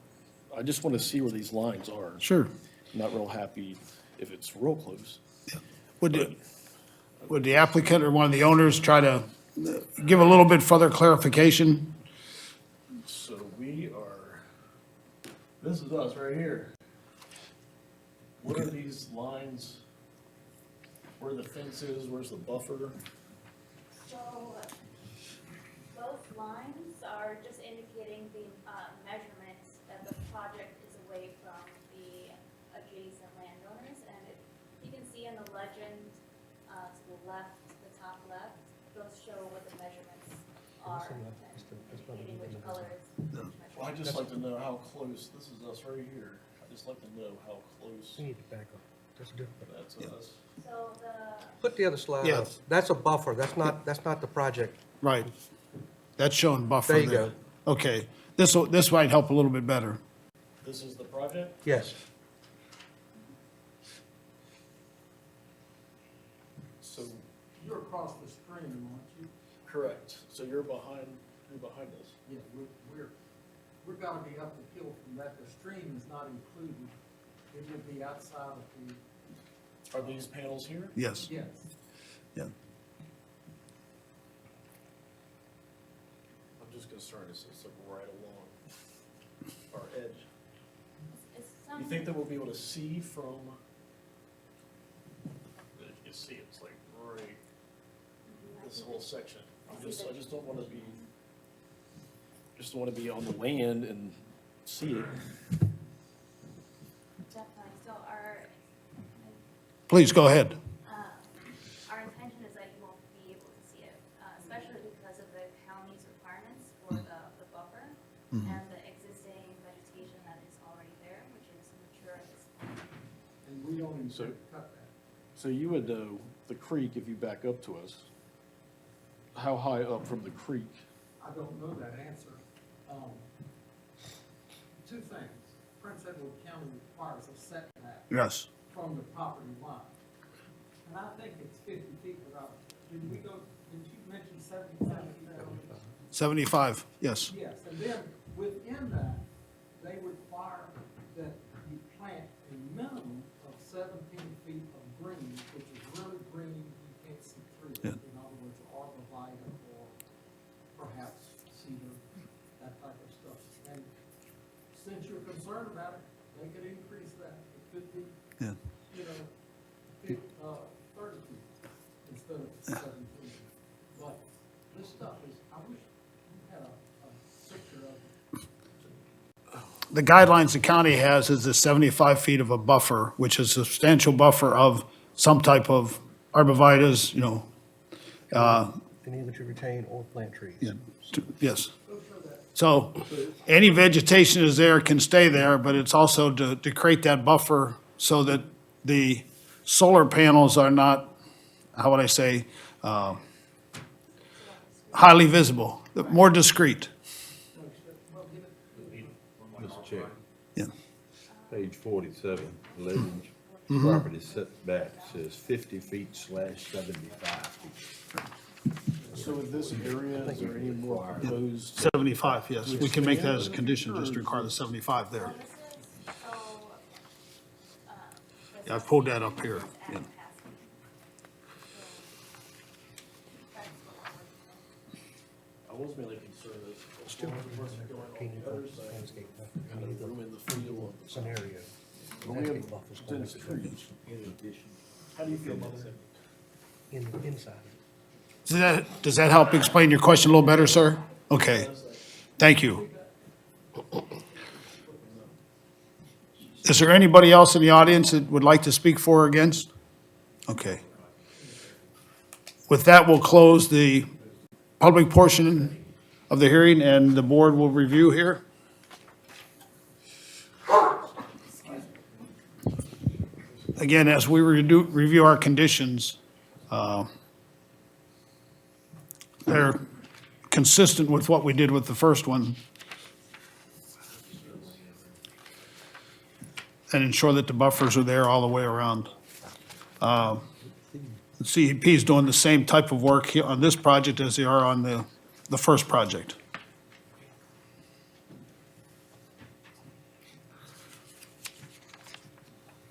I just want to see where these lines are. Sure. I'm not real happy if it's real close. Would the applicant or one of the owners try to give a little bit further clarification? So this is us right here. What are these lines? Where the fence is, where's the buffer? So those lines are just indicating the measurements that the project is away from the adjacent landowners. And you can see in the legend to the left, the top left, those show what the measurements are, and indicating which color is which measurement. Well, I'd just like to know how close, this is us right here. I'd just like to know how close We need to back up. That's different. that's us. So Put the other slide up. Yes. That's a buffer. That's not the project. Right. That's showing buffer There you there. go. Okay. This might help a little bit better. This is the project? Yes. So, You're across the stream, aren't you? correct. So you're behind us. Yeah, we're gonna be up the hill from that. The stream is not included. It would be outside of the, Are these panels here? Yes. yes. Yeah. I'm just concerned it's like right along our edge. You think that we'll be able to see from? You can see it's like right, this whole section. I just don't want to be, on the land and see it. definitely, so Please go ahead. our intention is that you won't be able to see it, especially because of the county's requirements for the buffer and the existing vegetation that is already there, which is mature at this point. And we don't intend So- to cut that. So you would, the creek, if you back up to us, how high up from the creek? I don't know that answer. Two things. Prince Edward County requires a setback Yes. from the property line. And I think it's 50 feet without, did you mention 75 feet? 75, yes. Yes, and then within that, they require that you plant a minimum of 17 feet of green, which is really green, you can't see through it. Yeah. In other words, arborvitae or perhaps cedar, that type of stuff. And since you're concerned about it, they could increase that. It could be, Yeah. 30 feet instead of 17. But this stuff is, I wish you had a picture of it. The guidelines the county has is the 75 feet of a buffer, which is a substantial buffer of some type of arborvitae's, Any that you retain or plant trees. yes. So any vegetation is there can stay there, but it's also to create that buffer so that the solar panels are not, how would I say, highly visible, more discreet. Mr. Chair, Yeah. page 47, Legends, property setback says 50 feet / 75 feet. So in this area, is there any more proposed? 75, yes. We can make that as a condition, just require the 75 there. This is, so, Yeah, I pulled that up here. Yeah. I was mainly concerned that as long as it wasn't going on the other side, kind of ruin the feel of the Scenario. But we have dense trees. How do you feel about that? Inside. Does that help explain your question a little better, sir? Okay, thank you. Is there anybody else in the audience that would like to speak for or against? Okay. With that, we'll close the public portion of the hearing, and the board will review here. Again, as we review our conditions, they're consistent with what we did with the first one, and ensure that the buffers are there all the way around. The CEP is doing the same type of work here on this project as they are on the first project.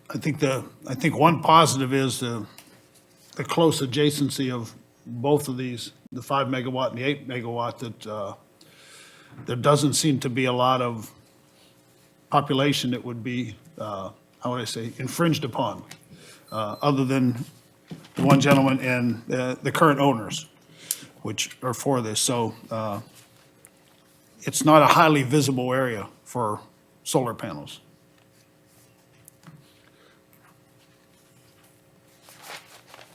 I think one positive is the close adjacency of both of these, the 5 megawatt and the 8 megawatt, that there doesn't seem to be a lot of population that would be, how would I say, infringed upon, other than the one gentleman and the current owners, which are for this. So it's not a highly visible area for solar panels.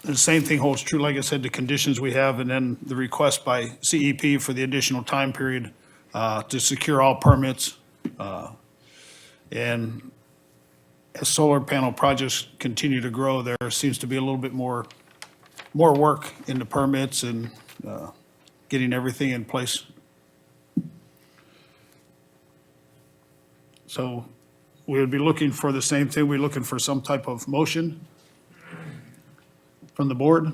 The same thing holds true, like I said, the conditions we have, and then the request by CEP for the additional time period to secure all permits. And as solar panel projects continue to grow, there seems to be a little bit more work in the permits and getting everything in place. So we would be looking for the same thing. We're looking for some type of motion from the board.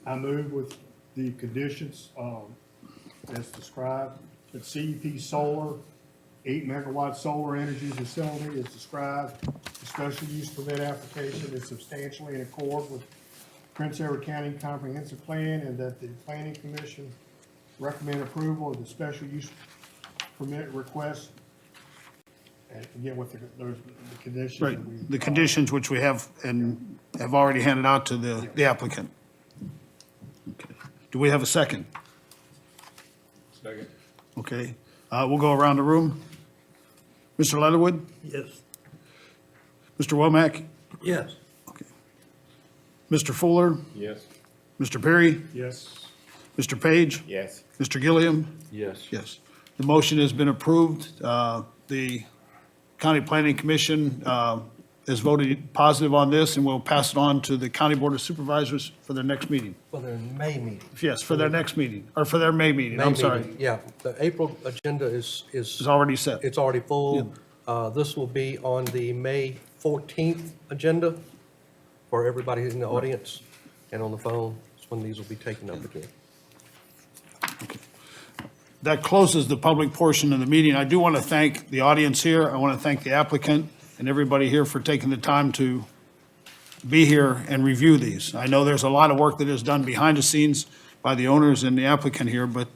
I move with the conditions as described, that CEP Solar, 8 megawatt solar energy facility is described. The special use permit application is substantially in accord with Prince Edward County Comprehensive Plan, and that the Planning Commission recommend approval of the special use permit request. And again, with the conditions. Right, that we- the conditions which we have and have already handed out to the applicant. Okay. Do we have a second? Second. Okay, we'll go around the room. Mr. Leatherwood? Yes. Mr. Womack? Yes. Okay. Mr. Fuller? Yes. Mr. Perry? Yes. Mr. Page? Yes. Mr. Gilliam? Yes. Yes. The motion has been approved. The County Planning Commission has voted positive on this, and we'll pass it on to the County Board of Supervisors for their next meeting. For their May meeting. Yes, for their next meeting, or for their May meeting, I'm May sorry. meeting, yeah. The April agenda is It's already set. it's already full. This will be on the May 14th agenda for everybody who's in the audience and on the phone. That's when these will be taken up again. That closes the public portion of the meeting. I do want to thank the audience here. I want to thank the applicant and everybody here for taking the time to be here and review these. I know there's a lot of work that is done behind the scenes by the owners and the applicant here, but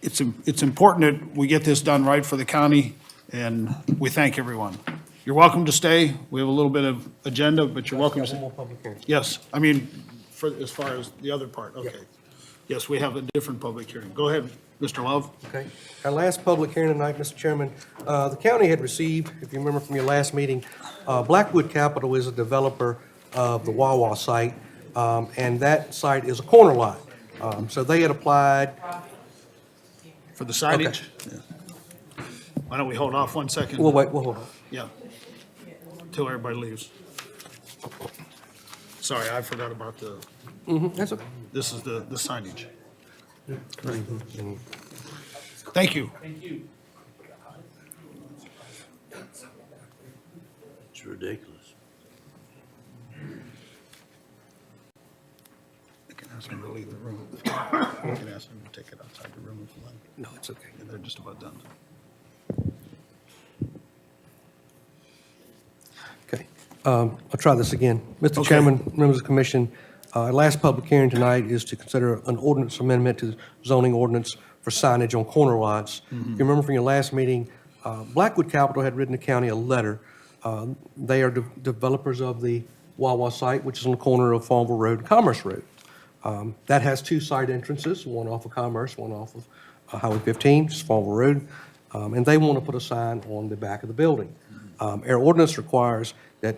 it's important that we get this done right for the county, and we thank everyone. You're welcome to stay. We have a little bit of agenda, but you're welcome to Got one stay. more public hearing. Yes, I mean, as far as the other part, okay. Yes, we have a different public hearing. Go ahead, Mr. Love. Okay. Our last public hearing tonight, Mr. Chairman, the county had received, if you remember from your last meeting, Blackwood Capital is a developer of the Wawa site, and that site is a corner lot. So they had applied, For the signage? Yeah. Why don't we hold off 1 second? we'll hold on. Yeah. Till everybody leaves. Sorry, I forgot about That's okay. this is the signage. Thank you. Thank you. It's ridiculous. I can ask them to leave the room. I can ask them to take it outside the room if you like. No, it's okay. They're just about done. Okay. I'll try this again. Mr. Okay. Chairman, members of the commission, our last public hearing tonight is to consider an ordinance amendment to the zoning ordinance for signage on corner lots. If you remember from your last meeting, Blackwood Capital had written the county a letter. They are developers of the Wawa site, which is on the corner of Farmville Road and Commerce Road. That has two side entrances, one off of Commerce, one off of Highway 15, just Farmville Road. And they want to put a sign on the back of the building. Our ordinance requires that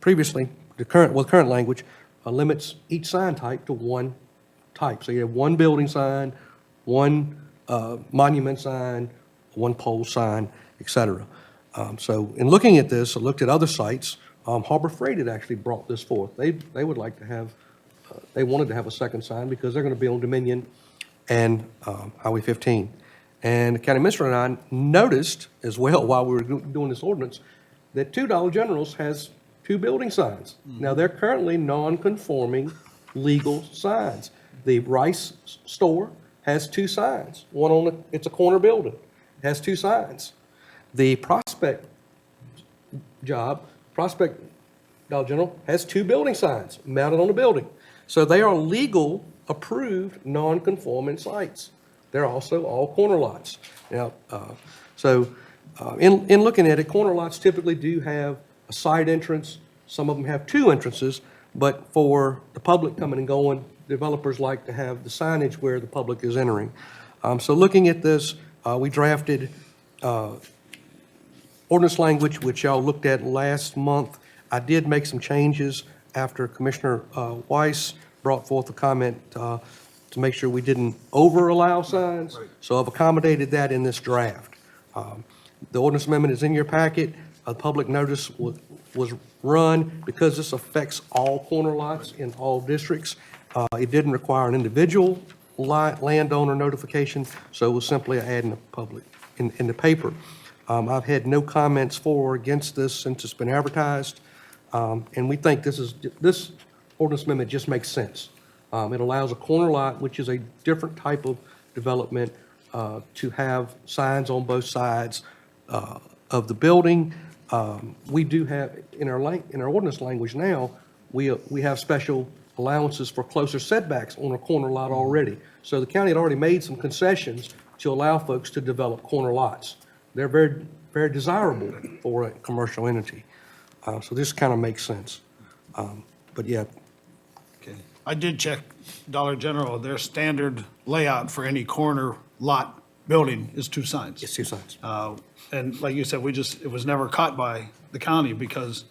previously, the current language limits each sign type to one type. So you have one building sign, one monument sign, one pole sign, et cetera. So in looking at this, I looked at other sites. Harbor Freight had actually brought this forth. They would like to have, they wanted to have a second sign because they're going to be on Dominion and Highway 15. And the county administrator and I noticed as well while we were doing this ordinance that $2 Generals has 2 building signs. Now, they're currently non-conforming legal signs. The Rice store has 2 signs. One on the, it's a corner building, has 2 signs. The Prospect Dollar General has 2 building signs mounted on the building. So they are legal, approved, non-conforming sites. They're also all corner lots. Now, in looking at it, corner lots typically do have a side entrance. Some of them have 2 entrances, but for the public coming and going, developers like to have the signage where the public is entering. So looking at this, we drafted ordinance language, which y'all looked at last month. I did make some changes after Commissioner Weiss brought forth a comment to make sure we didn't over-allow signs. So I've accommodated that in this draft. The ordinance amendment is in your packet. A public notice was run because this affects all corner lots in all districts. It didn't require an individual landowner notification, so it was simply adding the public in the paper. I've had no comments for or against this since it's been advertised, and we think this ordinance amendment just makes sense. It allows a corner lot, which is a different type of development, to have signs on both sides of the building. We do have, in our ordinance language now, we have special allowances for closer setbacks on a corner lot already. So the county had already made some concessions to allow folks to develop corner lots. They're very, very desirable for a commercial entity. So this kind of makes sense. But yeah, Okay. I did check Dollar General, their standard layout for any corner lot building is 2 signs. it's 2 signs. And like you said, it was never caught by the county because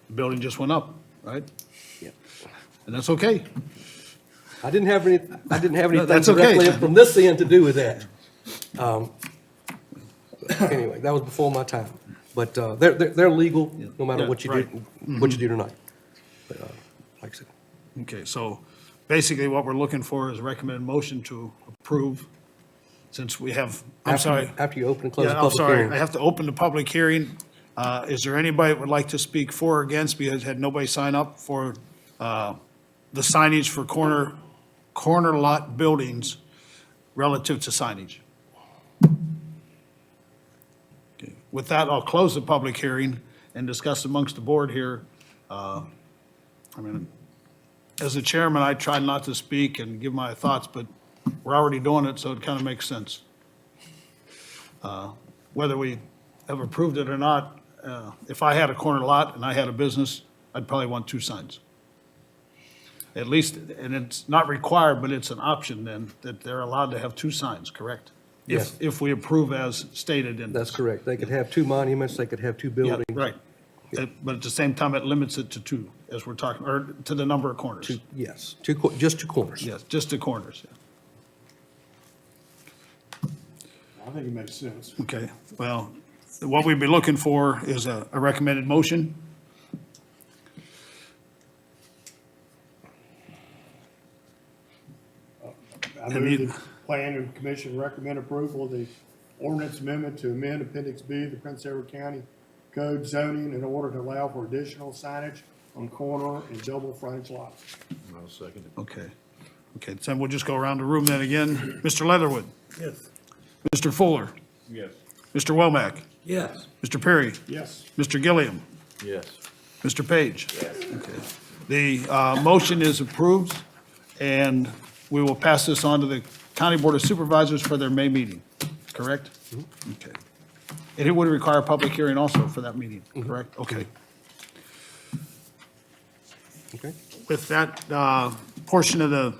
the building just went up, right? Yeah. And that's okay. I didn't have anything that's okay. directly from this end to do with that. Anyway, that was before my time. But they're legal, no matter what you do, what you do tonight. But like I said. Okay, so basically what we're looking for is a recommended motion to approve, since we have, After you open and close the Yeah, I'm public sorry, hearing. I have to open the public hearing. Is there anybody that would like to speak for or against, because had nobody sign up for the signage for corner lot buildings relative to signage? Okay. With that, I'll close the public hearing and discuss amongst the board here. As the chairman, I try not to speak and give my thoughts, but we're already doing it, so it kind of makes sense. Whether we have approved it or not, if I had a corner lot and I had a business, I'd probably want 2 signs. At least, and it's not required, but it's an option then, that they're allowed to have 2 signs, correct? Yes. If we approve as stated in. That's correct. They could have 2 monuments, they could have 2 Yeah, buildings. right. But at the same time, it limits it to 2, as we're talking, or to the number of corners. Yes, just 2 corners. Yes, just the corners, yeah. I think it makes sense. Okay, well, what we'd be looking for is a recommended motion. I move the plan and commission recommend approval of the ordinance amendment to amend Appendix B of the Prince Edward County Code zoning in order to allow for additional signage on corner and double frontage lots. I'll second it. Okay, so we'll just go around the room then again. Mr. Leatherwood? Yes. Mr. Fuller? Yes. Mr. Womack? Yes. Mr. Perry? Yes. Mr. Gilliam? Yes. Mr. Page? Yes. Okay. The motion is approved, and we will pass this on to the County Board of Supervisors for their May meeting, correct? Okay. And it would require a public hearing also for that meeting, correct? Okay. Okay. With that portion of the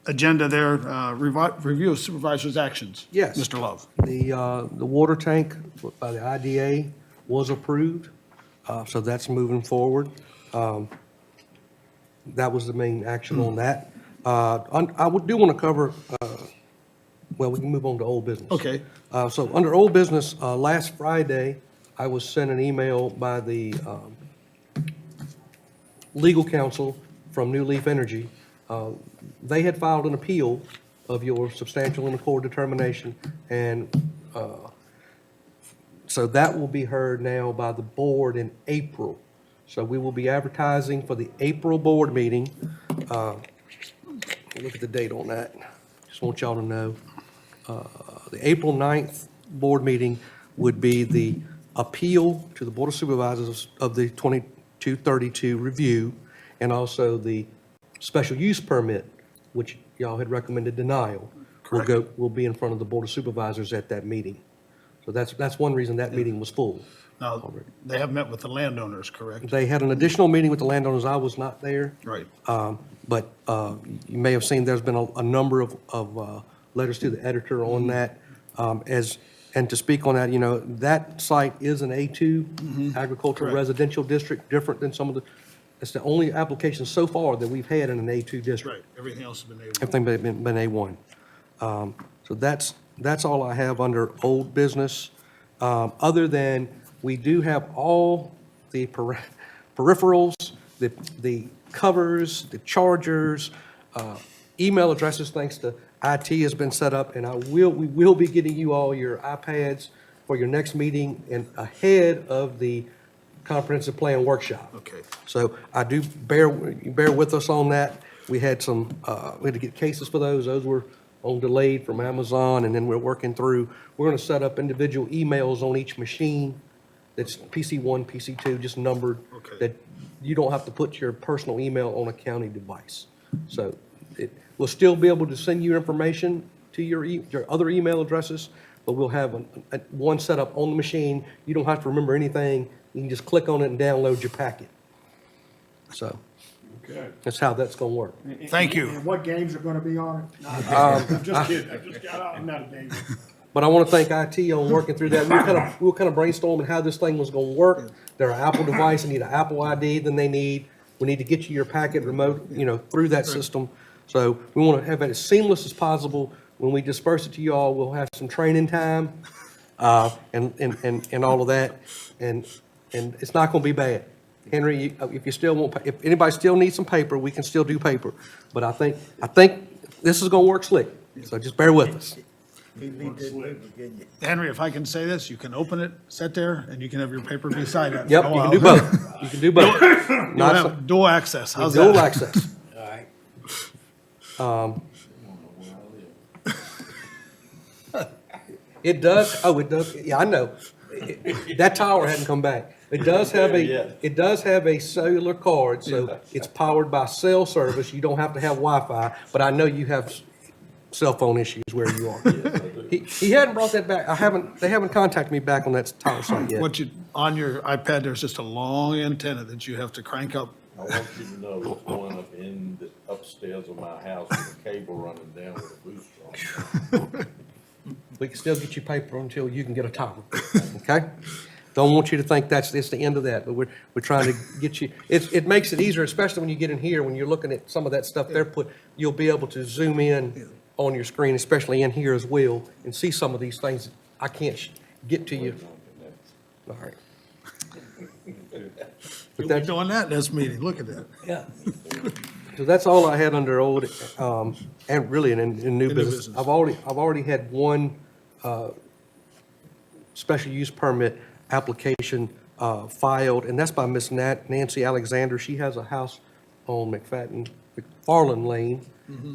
agenda there, review of supervisors' actions. Yes. Mr. Love. The water tank by the IDA was approved, so that's moving forward. that was the main action on that. Do want to cover, well, we can move on to old business. Okay. So under old business, last Friday, I was sent an email by the legal counsel from New Leaf Energy. They had filed an appeal of your substantial and accord determination, and so that will be heard now by the board in April. So we will be advertising for the April board meeting. Look at the date on that. Just want y'all to know. The April 9th board meeting would be the appeal to the Board of Supervisors of the 2232 review, and also the special use permit, which y'all had recommended denial, will be in front of the Board of Supervisors at that meeting. So that's one reason that meeting was full. Now, they have met with the landowners, correct? They had an additional meeting with the landowners. I was not there. Right. But you may have seen there's been a number of letters to the editor on that. And to speak on that, that site is an A2 agricultural Correct. residential district, different than some of it's the only application so far that we've had in an A2 district. Right, everything else has been able. Everything been A1. So that's all I have under old business. Other than, we do have all the peripherals, the covers, the chargers, email addresses, thanks to IT has been set up, and we will be getting you all your iPads for your next meeting and ahead of the comprehensive plan workshop. Okay. So I do bear with us on that. We had we had to get cases for those. Those were on delayed from Amazon, and then we're working through. We're going to set up individual emails on each machine that's PC1, PC2, just numbered. Okay. That you don't have to put your personal email on a county device. So we'll still be able to send you information to your other email addresses, but we'll have one set up on the machine. You don't have to remember anything. You can just click on it and download your packet. So that's how that's going to work. Thank you. And what games are gonna be on it? No, I'm just kidding, I'm not a gamer. But I want to thank IT on working through that. We were kind of brainstorming how this thing was going to work. They're an Apple device, they need an Apple ID, then we need to get you your packet remote, through that system. So we want to have it as seamless as possible. When we disperse it to you all, we'll have some training time, and all of that. And it's not going to be bad. Henry, if you still want, if anybody still needs some paper, we can still do paper. But I think this is going to work slick. So just bear with us. Henry, if I can say this, you can open it, sit there, and you can have your paper beside it. Yep, you can do both. You can do both. You'll Not have dual access, how's that? dual access. All right. It does, yeah, I know. That tower hadn't come back. It does have a cellular card, so it's powered by cell service. You don't have to have Wi-Fi, but I know you have cell phone issues where you are. He hadn't brought that back. They haven't contacted me back on that tower site yet. On your iPad, there's just a long antenna that you have to crank up. I want you to know what's going up in the upstairs of my house with a cable running down with a booster on it. We can still get you paper until you can get a tower, okay? Don't want you to think it's the end of that, but we're trying to get you, it makes it easier, especially when you get in here, when you're looking at some of that stuff you'll be able to zoom in on your screen, especially in here as well, and see some of these things that I can't get to you. All right. You'll be doing that this meeting, look at that. Yeah. So that's all I had under old, and really in new business. business. I've already had one special use permit application filed, and that's by Miss Nancy Alexander. She has a house on McFarland Lane.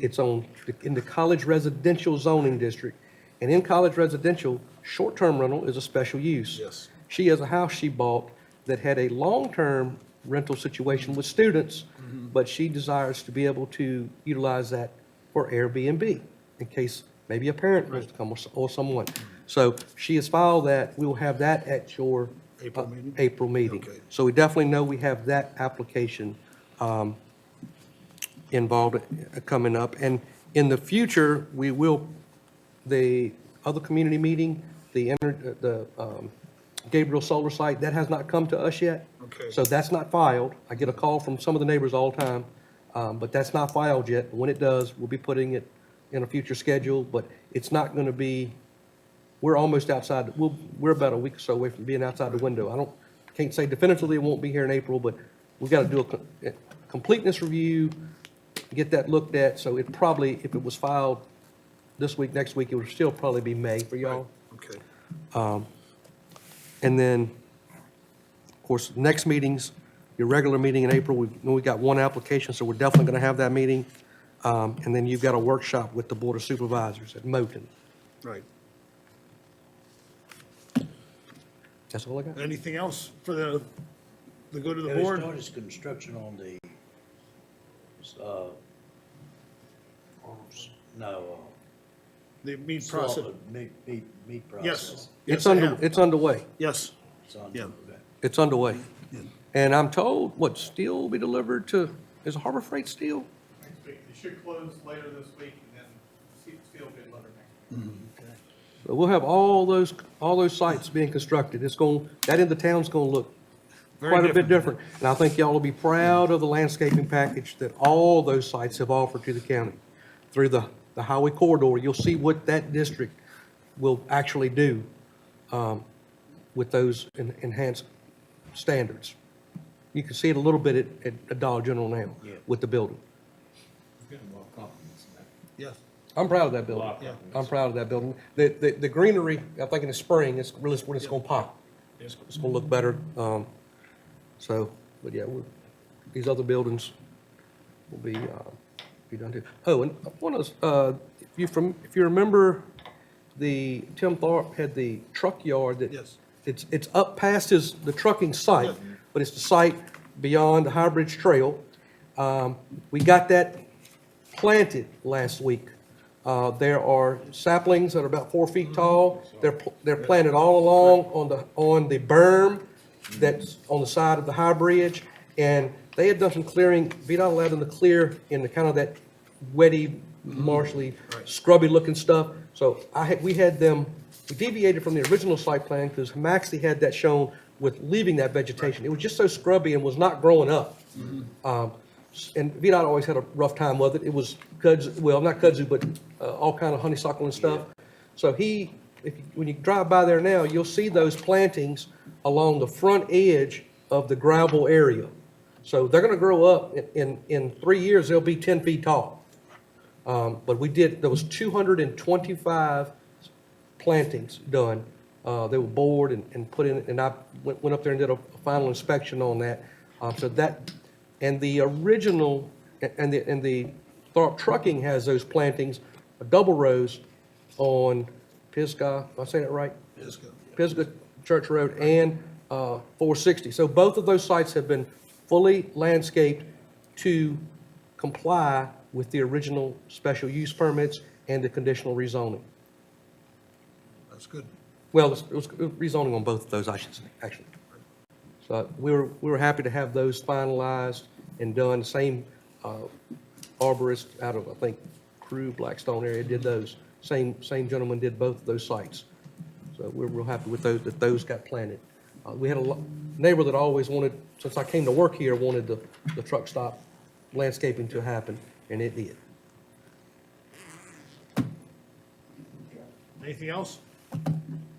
It's in the College Residential Zoning District. And in College Residential, short-term rental is a special use. Yes. She has a house she bought that had a long-term rental situation with students, but she desires to be able to utilize that for Airbnb in case maybe a parent wants to come or someone. So she has filed that. We will have that at your April meeting? April meeting. Okay. So we definitely know we have that application involved coming up. And in the future, we will, the other community meeting, the Gabriel Solar Site, that has not come to us yet. Okay. So that's not filed. I get a call from some of the neighbors all the time. But that's not filed yet. When it does, we'll be putting it in a future schedule, but it's not going to be, we're almost outside, we're about a week or so away from being outside the window. Can't say definitively it won't be here in April, but we've got to do a completeness review, get that looked at, so it probably, if it was filed this week, next week, it would still probably be May for y'all. Okay. And then, of course, next meetings, your regular meeting in April, we got one application, so we're definitely going to have that meeting. And then you've got a workshop with the Board of Supervisors at Moton. Right. That's all I got. Anything else for the good of the Have they board? started construction on the, The meat slaughter, process? meat process? Yes. It's Yes, they have. it's underway. Yes. It's on- Yeah. okay. It's underway. And I'm told, steel will be delivered to, is Harbor Freight steel? Next week. It should close later this week, and then steel be delivered next week. So we'll have all those sites being constructed. That end of town's going to look Very quite a bit different. And I think y'all will be proud of the landscaping package that all those sites have offered to the county. Through the highway corridor, you'll see what that district will actually do with those enhanced standards. You can see it a little bit at Dollar General now Yeah. with the building. Yes. I'm proud of that building. I'm proud of that building. The greenery, I think in the spring, is really when it's gonna pop. It's gonna look better. But yeah, these other buildings will be done too. Oh, and one of those, if you remember, Tim Thorpe had the truck yard that. Yes. It's up past the trucking site, but it's the site beyond the High Bridge Trail. We got that planted last week. There are saplings that are about 4 feet tall. They're planted all along on the berm that's on the side of the High Bridge. And they had done some clearing, VDOT allowed them to clear in the kind of that wetty, marshy, scrubby looking stuff. So we deviated from the original site plan because Maxie had that shown with leaving that vegetation. It was just so scrubby and was not growing up. And VDOT always had a rough time with it. It was not kudzu, but all kind of honeysuckle and stuff. So when you drive by there now, you'll see those plantings along the front edge of the gravel area. So they're gonna grow up, in 3 years, they'll be 10 feet tall. But there was 225 plantings done. They were bored and put in, and I went up there and did a final inspection on that. And the original, and the Thorpe Trucking has those plantings, double rows on Pisgah, am I saying it right? Pisgah Church Road and 460. So both of those sites have been fully landscaped to comply with the original special use permits and the conditional rezoning. That's good. Well, it was rezoning on both of those, I should say, actually. So we were happy to have those finalized and done. The same arborist out of, I think, Crew, Blackstone area did those. Same gentleman did both of those sites. So we're real happy with those, that those got planted. We had a neighbor that always wanted, since I came to work here, wanted the truck stop landscaping to happen, and it did. Anything else?